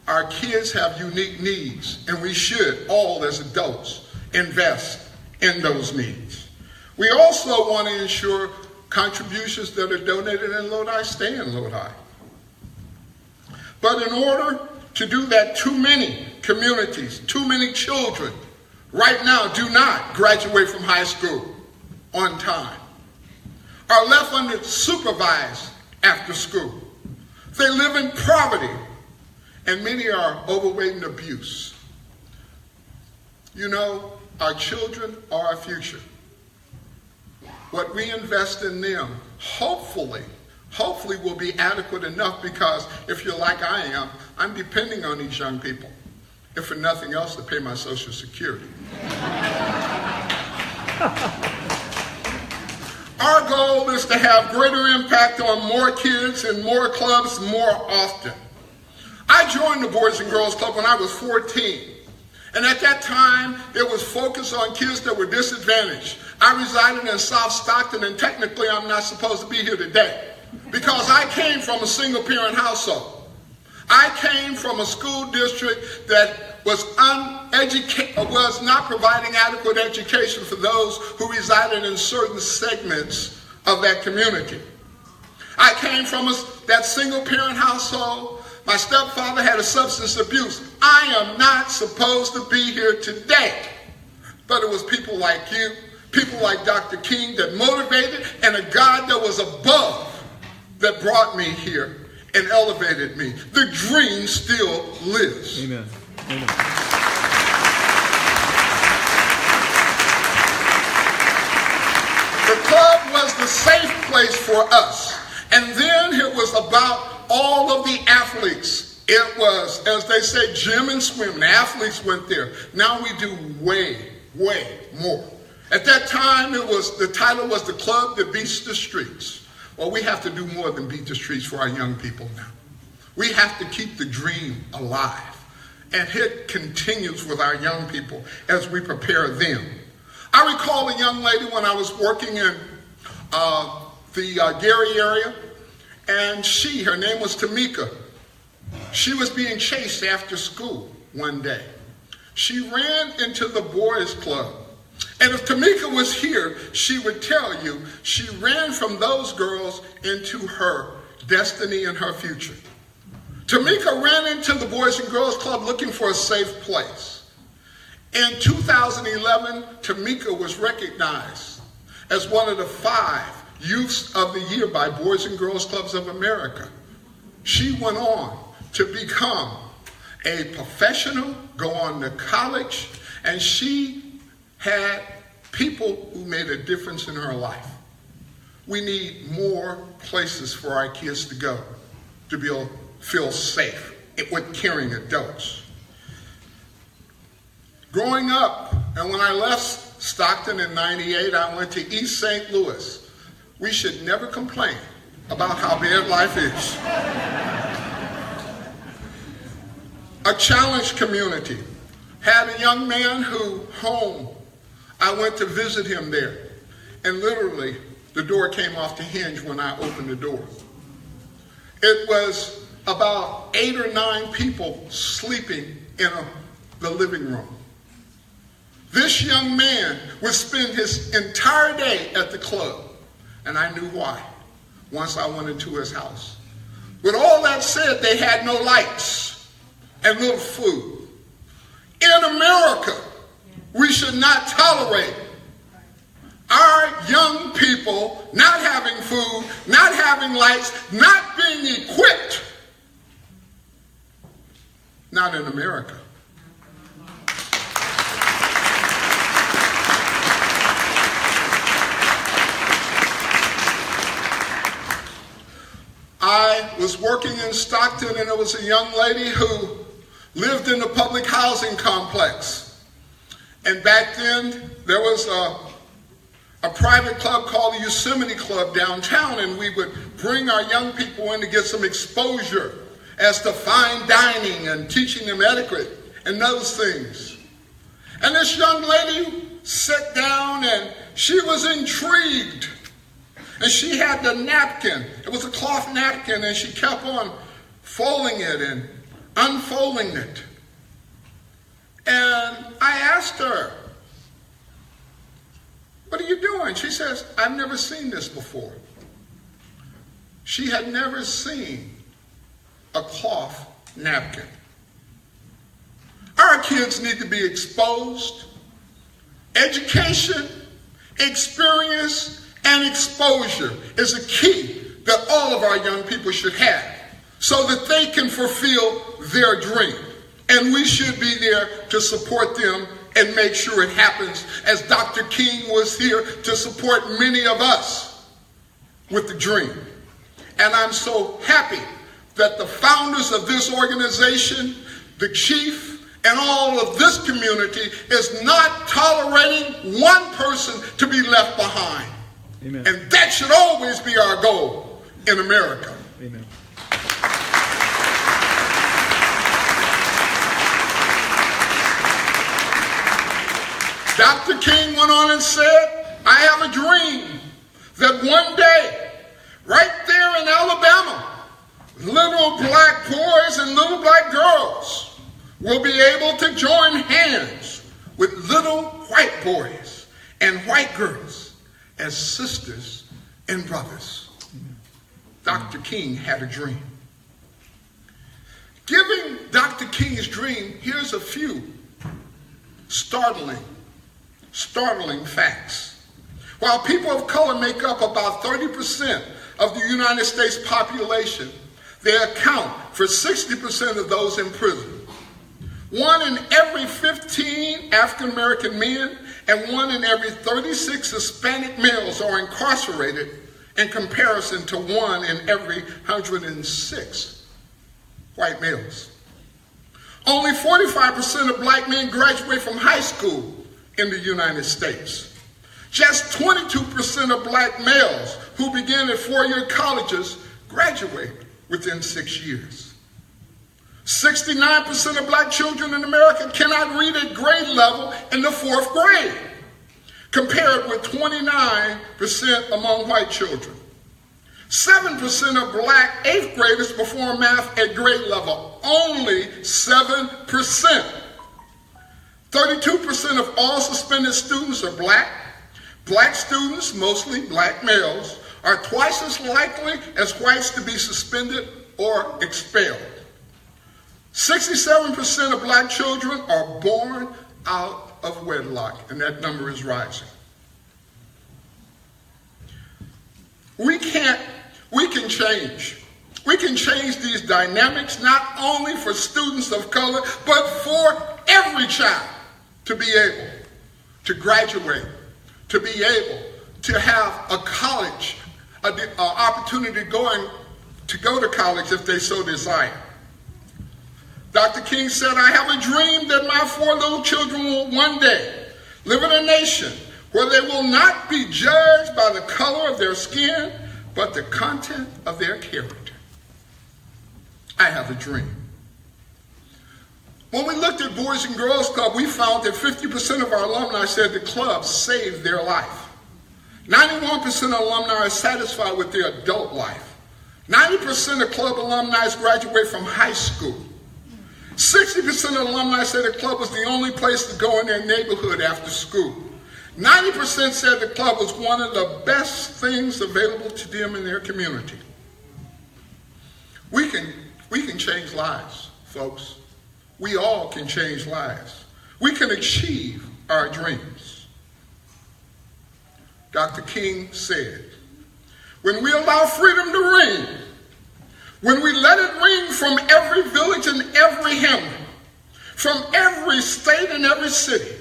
Our kids have unique needs, and we should all, as adults, invest in those needs. We also want to ensure contributions that are donated in Lodi stay in Lodi. But in order to do that, too many communities, too many children right now do not graduate from high school on time, are left unsupervised after school. They live in poverty, and many are overweight and abuse. You know, our children are our future. What we invest in them, hopefully will be adequate enough, because if you're like I am, I'm depending on these young people, if for nothing else, to pay my Social Security. Our goal is to have greater impact on more kids and more clubs more often. I joined the Boys and Girls Club when I was 14. And at that time, it was focused on kids that were disadvantaged. I resided in South Stockton, and technically I'm not supposed to be here today, because I came from a single-parent household. I came from a school district that was not providing adequate education for those who resided in certain segments of that community. I came from that single-parent household. My stepfather had a substance abuse. I am not supposed to be here today. But it was people like you, people like Dr. King, that motivated, and a God that was above that brought me here. and elevated me. The dream still lives.
Amen. Amen.
The club was the safe place for us. And then it was about all of the athletes. It was, as they say, gym and swim. The athletes went there. Now we do way, way more. At that time, the title was the club that beats the streets. Well, we have to do more than beat the streets for our young people now. We have to keep the dream alive. And it continues with our young people as we prepare them. I recall a young lady when I was working in the Gary area, and her name was Tamika. She was being chased after school one day. She ran into the boys' club. And if Tamika was here, she would tell you she ran from those girls into her destiny and her future. Tamika ran into the Boys and Girls Club looking for a safe place. In 2011, Tamika was recognized as one of the 5 Youths of the Year by Boys and Girls Clubs of America. She went on to become a professional, go on to college, and she had people who made a difference in her life. We need more places for our kids to go to be able to feel safe with caring adults. Growing up, and when I left Stockton in '98, I went to East St. Louis. We should never complain about how bad life is. A challenged community. Had a young man who home, I went to visit him there, and literally the door came off the hinge when I opened the door. It was about 8 or 9 people sleeping in the living room. This young man would spend his entire day at the club, and I knew why once I went into his house. With all that said, they had no lights and little food. In America, we should not tolerate our young people not having food, not having lights, not being equipped. Not in America. I was working in Stockton, and there was a young lady who lived in the public housing complex. And back then, there was a private club called the Yosemite Club downtown, and we would bring our young people in to get some exposure as to fine dining and teaching them etiquette and those things. And this young lady sat down, and she was intrigued. And she had the napkin. It was a cloth napkin, and she kept on folding it and unfolding it. And I asked her, "What are you doing?" She says, "I've never seen this before." She had never seen a cloth napkin. Our kids need to be exposed. Education, experience, and exposure is a key that all of our young people should have so that they can fulfill their dream. And we should be there to support them and make sure it happens, as Dr. King was here to support many of us with the dream. And I'm so happy that the founders of this organization, the chief, and all of this community is not tolerating one person to be left behind.
Amen.
And that should always be our goal in America.
Amen.
Dr. King went on and said, "I have a dream that one day, right there in Alabama, little black boys and little black girls will be able to join hands with little white boys and white girls as sisters and brothers." Dr. King had a dream. Giving Dr. King's dream, here's a few startling facts. While people of color make up about 30% of the United States population, They account for 60% of those in prison. 1 in every 15 African American men and 1 in every 36 Hispanic males are incarcerated, in comparison to 1 in every 106 white males. Only 45% of black men graduate from high school in the United States. Just 22% of black males who begin at four-year colleges graduate within 6 years. 69% of black children in America cannot read at grade level in the 4th grade, compared with 29% among white children. 7% of black 8th graders perform math at grade level, only 7%. 32% of all suspended students are black. Black students, mostly black males, are twice as likely as whites to be suspended or expelled. 67% of black children are born out of wedlock, and that number is rising. We can change. We can change these dynamics not only for students of color, but for every child to be able to graduate, to be able to have a college, an opportunity to go to college if they so desire. Dr. King said, "I have a dream that my 4 little children will one day live in a nation where they will not be judged by the color of their skin, but the content of their character." I have a dream. When we looked at Boys and Girls Club, we found that 50% of our alumni said the club saved their life. 91% of alumni are satisfied with their adult life. 90% of club alumni graduate from high school. 60% of alumni said the club was the only place to go in their neighborhood after school. 90% said the club was one of the best things available to them in their community. We can change lives, folks. We all can change lives. We can achieve our dreams. Dr. King said, "When we allow freedom to ring, when we let it ring from every village and every hamlet, from every state and every city,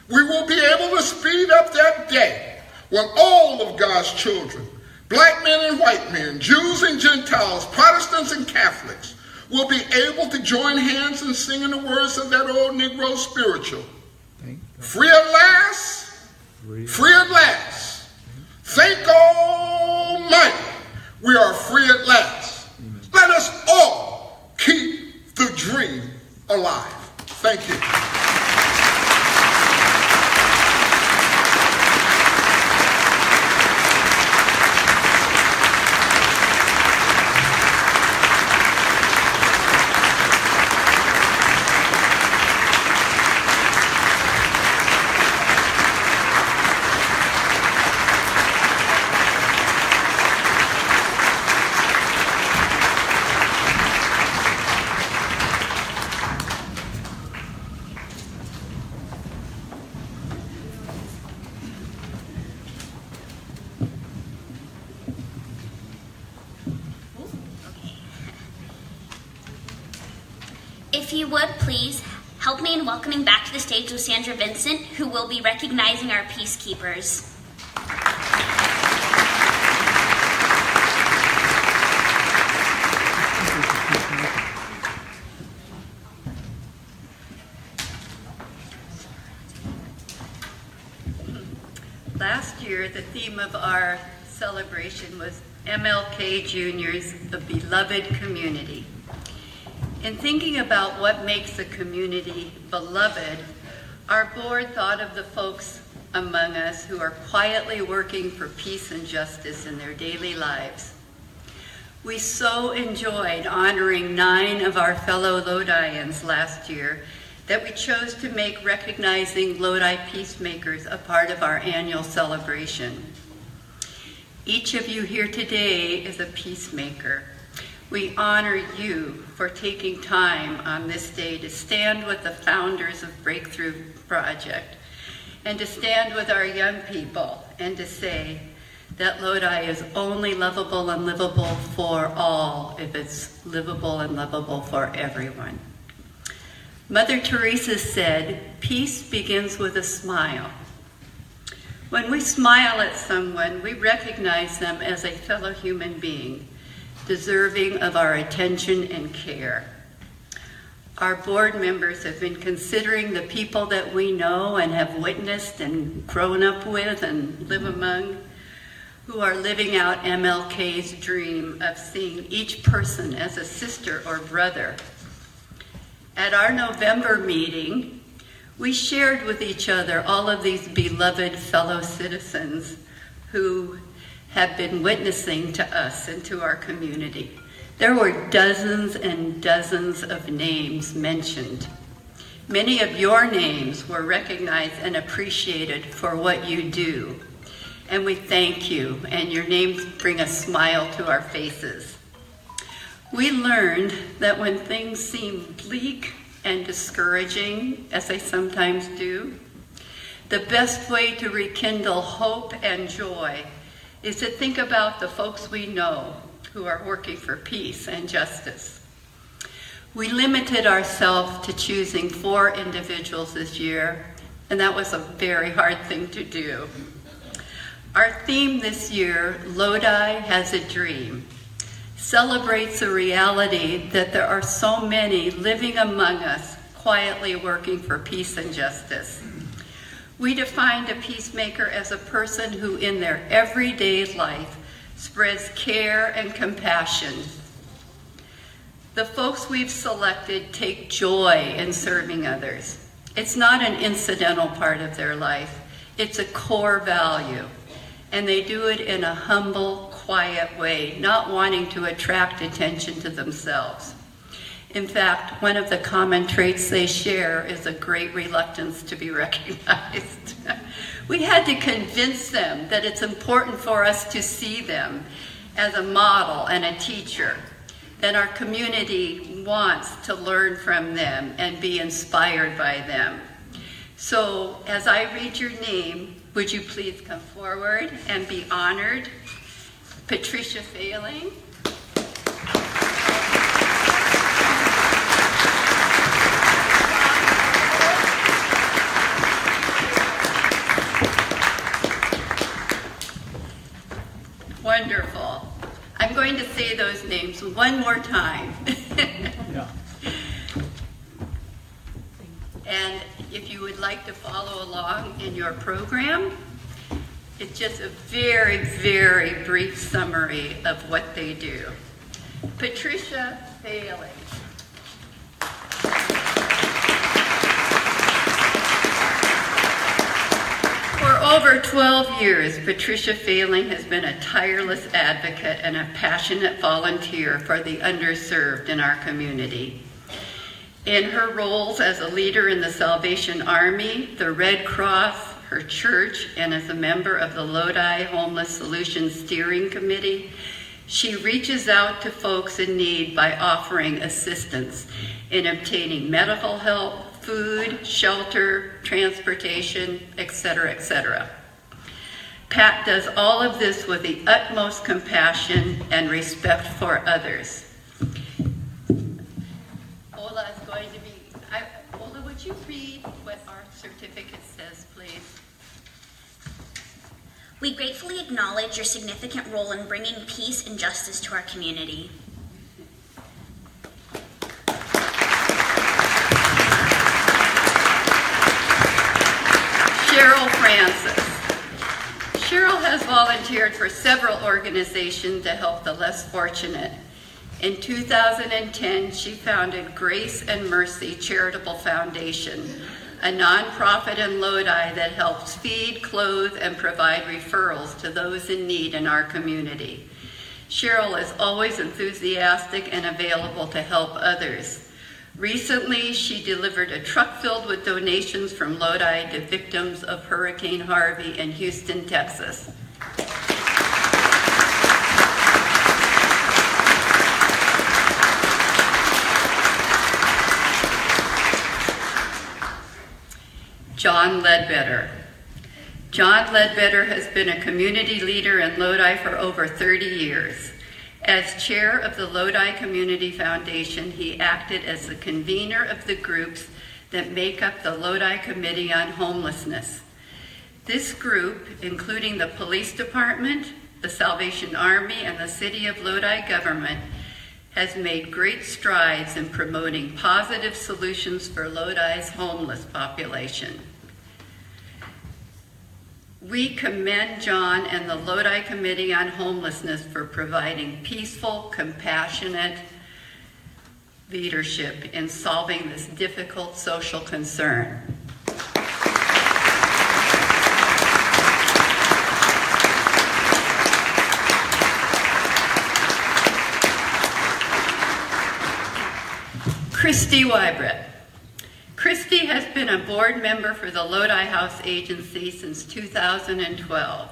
we will be able to speed up that day when all of God's children, black men and white men, Jews and Gentiles, Protestants and Catholics, will be able to join hands in singing the words of that old Negro spiritual. Free at last, free at last. Thank Almighty, we are free at last. Let us all keep the dream alive." Thank you.
If you would, please help me in welcoming back to the stage Lysandra Vincent, who will be recognizing our peacekeepers.
Last year, the theme of our celebration was MLK Jr.'s The Beloved Community. In thinking about what makes a community beloved, our board thought of the folks among us who are quietly working for peace and justice in their daily lives. We so enjoyed honoring 9 of our fellow Lodians last year that we chose to make recognizing Lodi peacemakers a part of our annual celebration. Each of you here today is a peacemaker. We honor you for taking time on this day to stand with the founders of Breakthrough Project and to stand with our young people and to say, that Lodi is only lovable and livable for all if it's livable and lovable for everyone. Mother Teresa said, "Peace begins with a smile." When we smile at someone, we recognize them as a fellow human being, deserving of our attention and care. Our board members have been considering the people that we know and have witnessed and grown up with and live among, who are living out MLK's dream of seeing each person as a sister or brother. At our November meeting, we shared with each other all of these beloved fellow citizens who have been witnessing to us and to our community. There were dozens and dozens of names mentioned. Many of your names were recognized and appreciated for what you do. And we thank you, and your names bring a smile to our faces. We learned that when things seem bleak and discouraging, as they sometimes do, the best way to rekindle hope and joy is to think about the folks we know who are working for peace and justice. We limited ourselves to choosing 4 individuals this year, and that was a very hard thing to do. Our theme this year, Lodi Has a Dream, celebrates the reality that there are so many living among us, quietly working for peace and justice. We defined a peacemaker as a person who in their everyday life spreads care and compassion. The folks we've selected take joy in serving others. It's not an incidental part of their life, it's a core value. And they do it in a humble, quiet way, not wanting to attract attention to themselves. In fact, one of the common traits they share is a great reluctance to be recognized. We had to convince them that it's important for us to see them as a model and a teacher, that our community wants to learn from them and be inspired by them. So as I read your name, would you please come forward and be honored? Patricia Failing. Wonderful. I'm going to say those names one more time.
Yeah.
And if you would like to follow along in your program, it's just a very, very brief summary of what they do. Patricia Failing. For over 12 years, Patricia Failing has been a tireless advocate and a passionate volunteer for the underserved in our community. In her roles as a leader in the Salvation Army, the Red Cross, her church, and as a member of the Lodi Homeless Solutions Steering Committee, she reaches out to folks in need by offering assistance in obtaining medical help, food, shelter, transportation, etc., etc. Pat does all of this with the utmost compassion and respect for others. Ola is going to be, Ola, would you read what our certificate says, please?
We gratefully acknowledge your significant role in bringing peace and justice to our community.
Cheryl Francis. Cheryl has volunteered for several organizations to help the less fortunate. In 2010, she founded Grace and Mercy Charitable Foundation, a nonprofit in Lodi that helps feed, clothe, and provide referrals to those in need in our community. Cheryl is always enthusiastic and available to help others. Recently, she delivered a truck filled with donations from Lodi to victims of Hurricane Harvey in Houston, Texas. John Ledbetter. John Ledbetter has been a community leader in Lodi for over 30 years. As chair of the Lodi Community Foundation, he acted as the convener of the groups that make up the Lodi Committee on Homelessness. This group, including the police department, the Salvation Army, and the City of Lodi government, has made great strides in promoting positive solutions for Lodi's homeless population. We commend John and the Lodi Committee on Homelessness for providing peaceful, compassionate leadership in solving this difficult social concern. Christy Wybret. Christy has been a board member for the Lodi House Agency since 2012.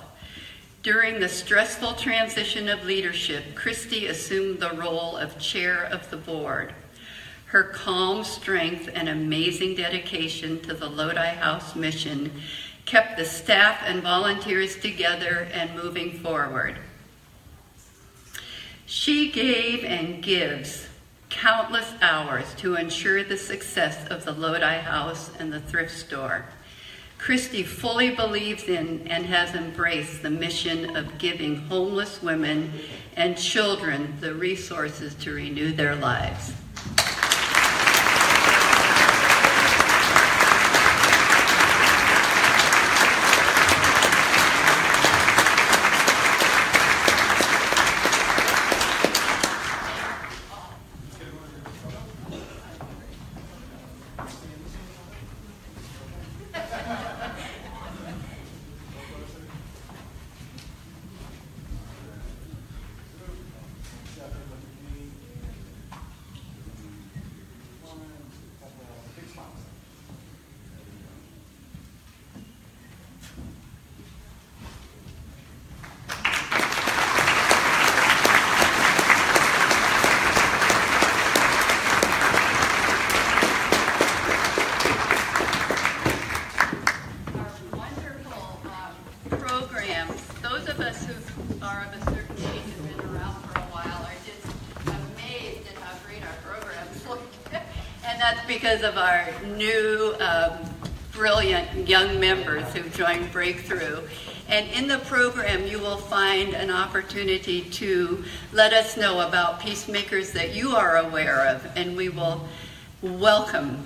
During the stressful transition of leadership, Christy assumed the role of chair of the board. Her calm strength and amazing dedication to the Lodi House mission kept the staff and volunteers together and moving forward. She gave and gives countless hours to ensure the success of the Lodi House and the thrift store. Christy fully believes in and has embraced the mission of giving homeless women and children the resources to renew their lives. Because of our new brilliant young members who've joined Breakthrough. And in the program, you will find an opportunity to let us know about peacemakers that you are aware of, and we will welcome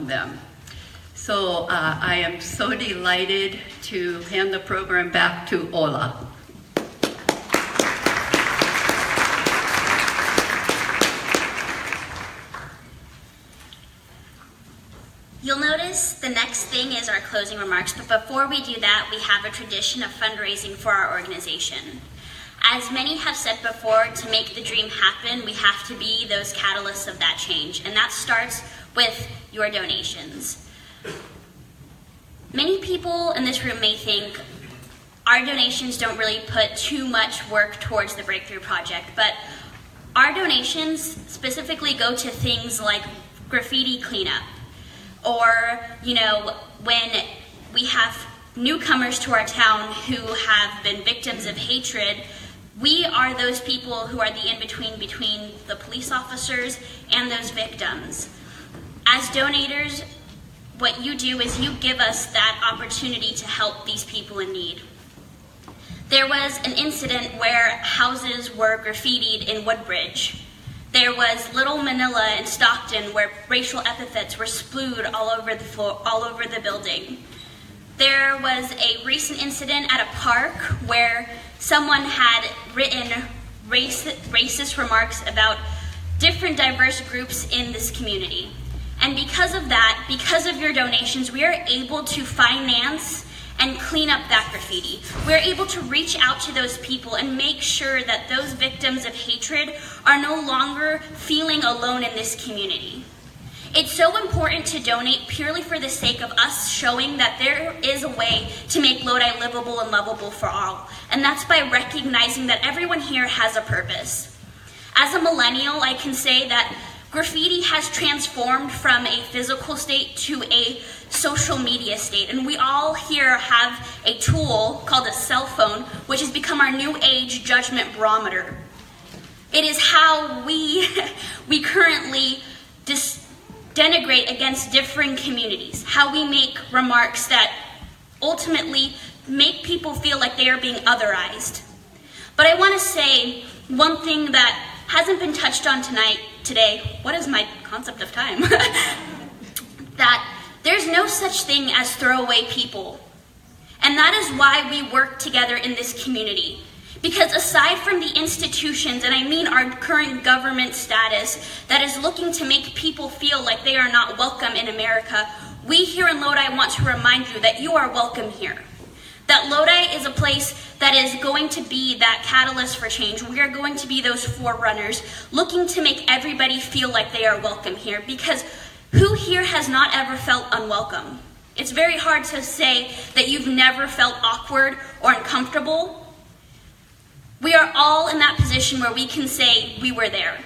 them. So I am so delighted to hand the program back to Ola.
You'll notice the next thing is our closing remarks, but before we do that, we have a tradition of fundraising for our organization. As many have said before, to make the dream happen, we have to be those catalysts of that change, and that starts with your donations. Many people in this room may think our donations don't really put too much work towards the Breakthrough Project, but our donations specifically go to things like graffiti cleanup, or, when we have newcomers to our town who have been victims of hatred, we are those people who are the in-between between the police officers and those victims. As donators, what you do is you give us that opportunity to help these people in need. There was an incident where houses were graffitied in Woodbridge. There was Little Manila in Stockton where racial epithets were splued all over the floor, all over the building. There was a recent incident at a park where someone had written racist remarks about different diverse groups in this community. And because of that, because of your donations, we are able to finance and clean up that graffiti. We're able to reach out to those people and make sure that those victims of hatred are no longer feeling alone in this community. It's so important to donate purely for the sake of us showing that there is a way to make Lodi livable and lovable for all. And that's by recognizing that everyone here has a purpose. As a millennial, I can say that graffiti has transformed from a physical state to a social media state. And we all here have a tool called a cell phone, which has become our new age judgment barometer. It is how we currently denigrate against differing communities, how we make remarks that ultimately make people feel like they are being otherized. But I want to say one thing that hasn't been touched on today. What is my concept of time? That there's no such thing as throwaway people. And that is why we work together in this community. Because aside from the institutions, and I mean our current government status, that is looking to make people feel like they are not welcome in America, we here in Lodi want to remind you that you are welcome here. That Lodi is a place that is going to be that catalyst for change. We are going to be those forerunners, looking to make everybody feel like they are welcome here. Because who here has not ever felt unwelcome? It's very hard to say that you've never felt awkward or uncomfortable. We are all in that position where we can say we were there.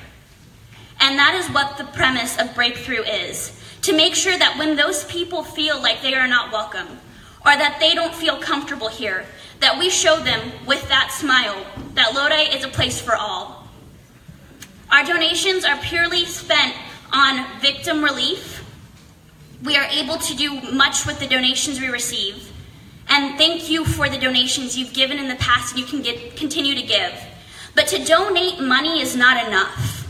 And that is what the premise of Breakthrough is. To make sure that when those people feel like they are not welcome, or that they don't feel comfortable here, that we show them with that smile that Lodi is a place for all. Our donations are purely spent on victim relief. We are able to do much with the donations we receive. And thank you for the donations you've given in the past and you can continue to give. But to donate money is not enough.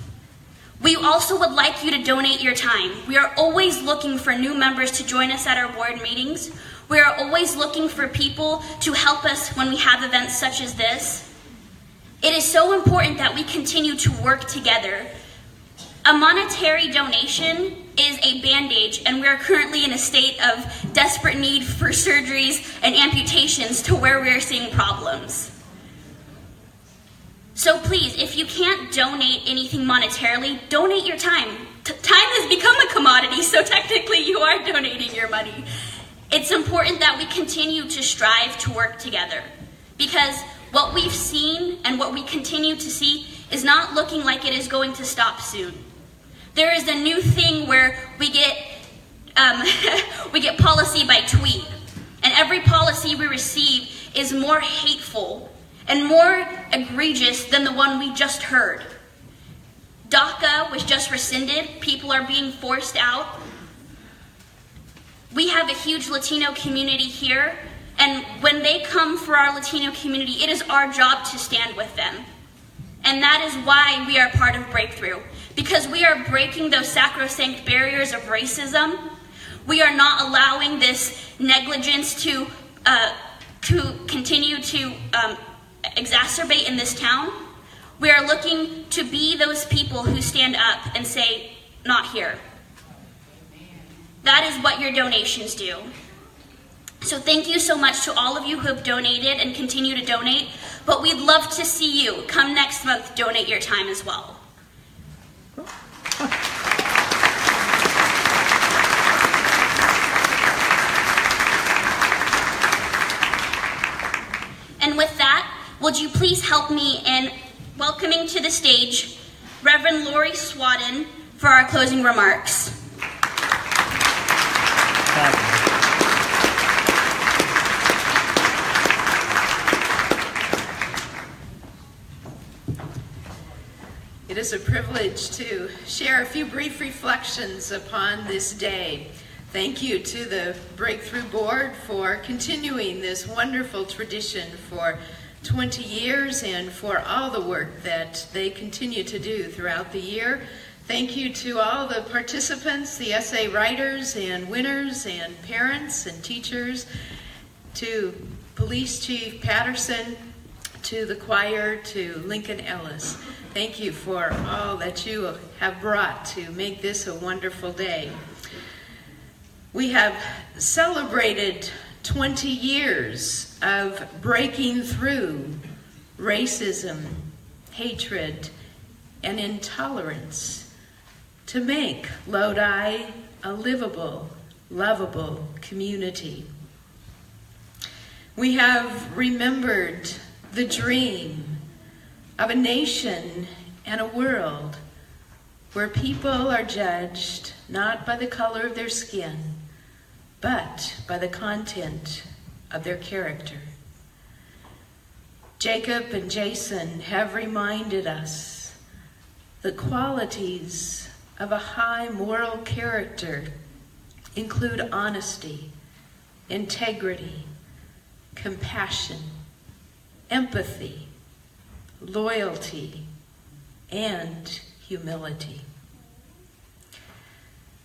We also would like you to donate your time. We are always looking for new members to join us at our board meetings. We are always looking for people to help us when we have events such as this. It is so important that we continue to work together. A monetary donation is a bandage, and we are currently in a state of desperate need for surgeries and amputations to where we are seeing problems. So please, if you can't donate anything monetarily, donate your time. Time has become a commodity, so technically you are donating your money. It's important that we continue to strive to work together, because what we've seen and what we continue to see is not looking like it is going to stop soon. There is a new thing where we get policy by tweet, and every policy we receive is more hateful and more egregious than the one we just heard. DACA was just rescinded. People are being forced out. We have a huge Latino community here, and when they come for our Latino community, it is our job to stand with them. And that is why we are part of Breakthrough, because we are breaking those sacrosanct barriers of racism. We are not allowing this negligence to continue to exacerbate in this town. We are looking to be those people who stand up and say, not here. That is what your donations do. So thank you so much to all of you who have donated and continue to donate, but we'd love to see you come next month donate your time as well. And with that, would you please help me in welcoming to the stage Reverend Lori Swadden for our closing remarks.
It is a privilege to share a few brief reflections upon this day. Thank you to the Breakthrough Board for continuing this wonderful tradition for 20 years and for all the work that they continue to do throughout the year. Thank you to all the participants, the essay writers and winners and parents and teachers, to Police Chief Patterson, to the choir, to Lincoln Ellis. Thank you for all that you have brought to make this a wonderful day. We have celebrated 20 years of breaking through racism, hatred, and intolerance to make Lodi a livable, lovable community. We have remembered the dream of a nation and a world where people are judged not by the color of their skin, but by the content of their character. Jacob and Jason have reminded us the qualities of a high moral character include honesty, integrity, compassion, empathy, loyalty, and humility.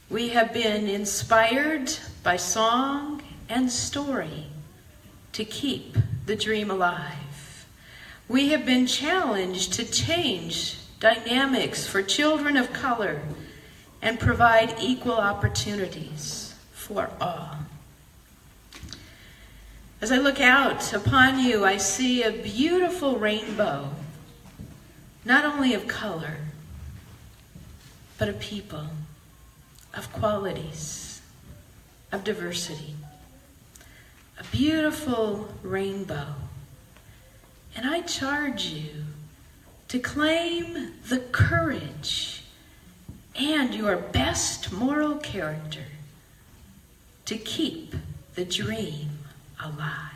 We have been inspired by song and story to keep the dream alive. We have been challenged to change dynamics for children of color and provide equal opportunities for all. As I look out upon you, I see a beautiful rainbow, not only of color, but of people, of qualities, of diversity. A beautiful rainbow. And I charge you to claim the courage and your best moral character to keep the dream alive.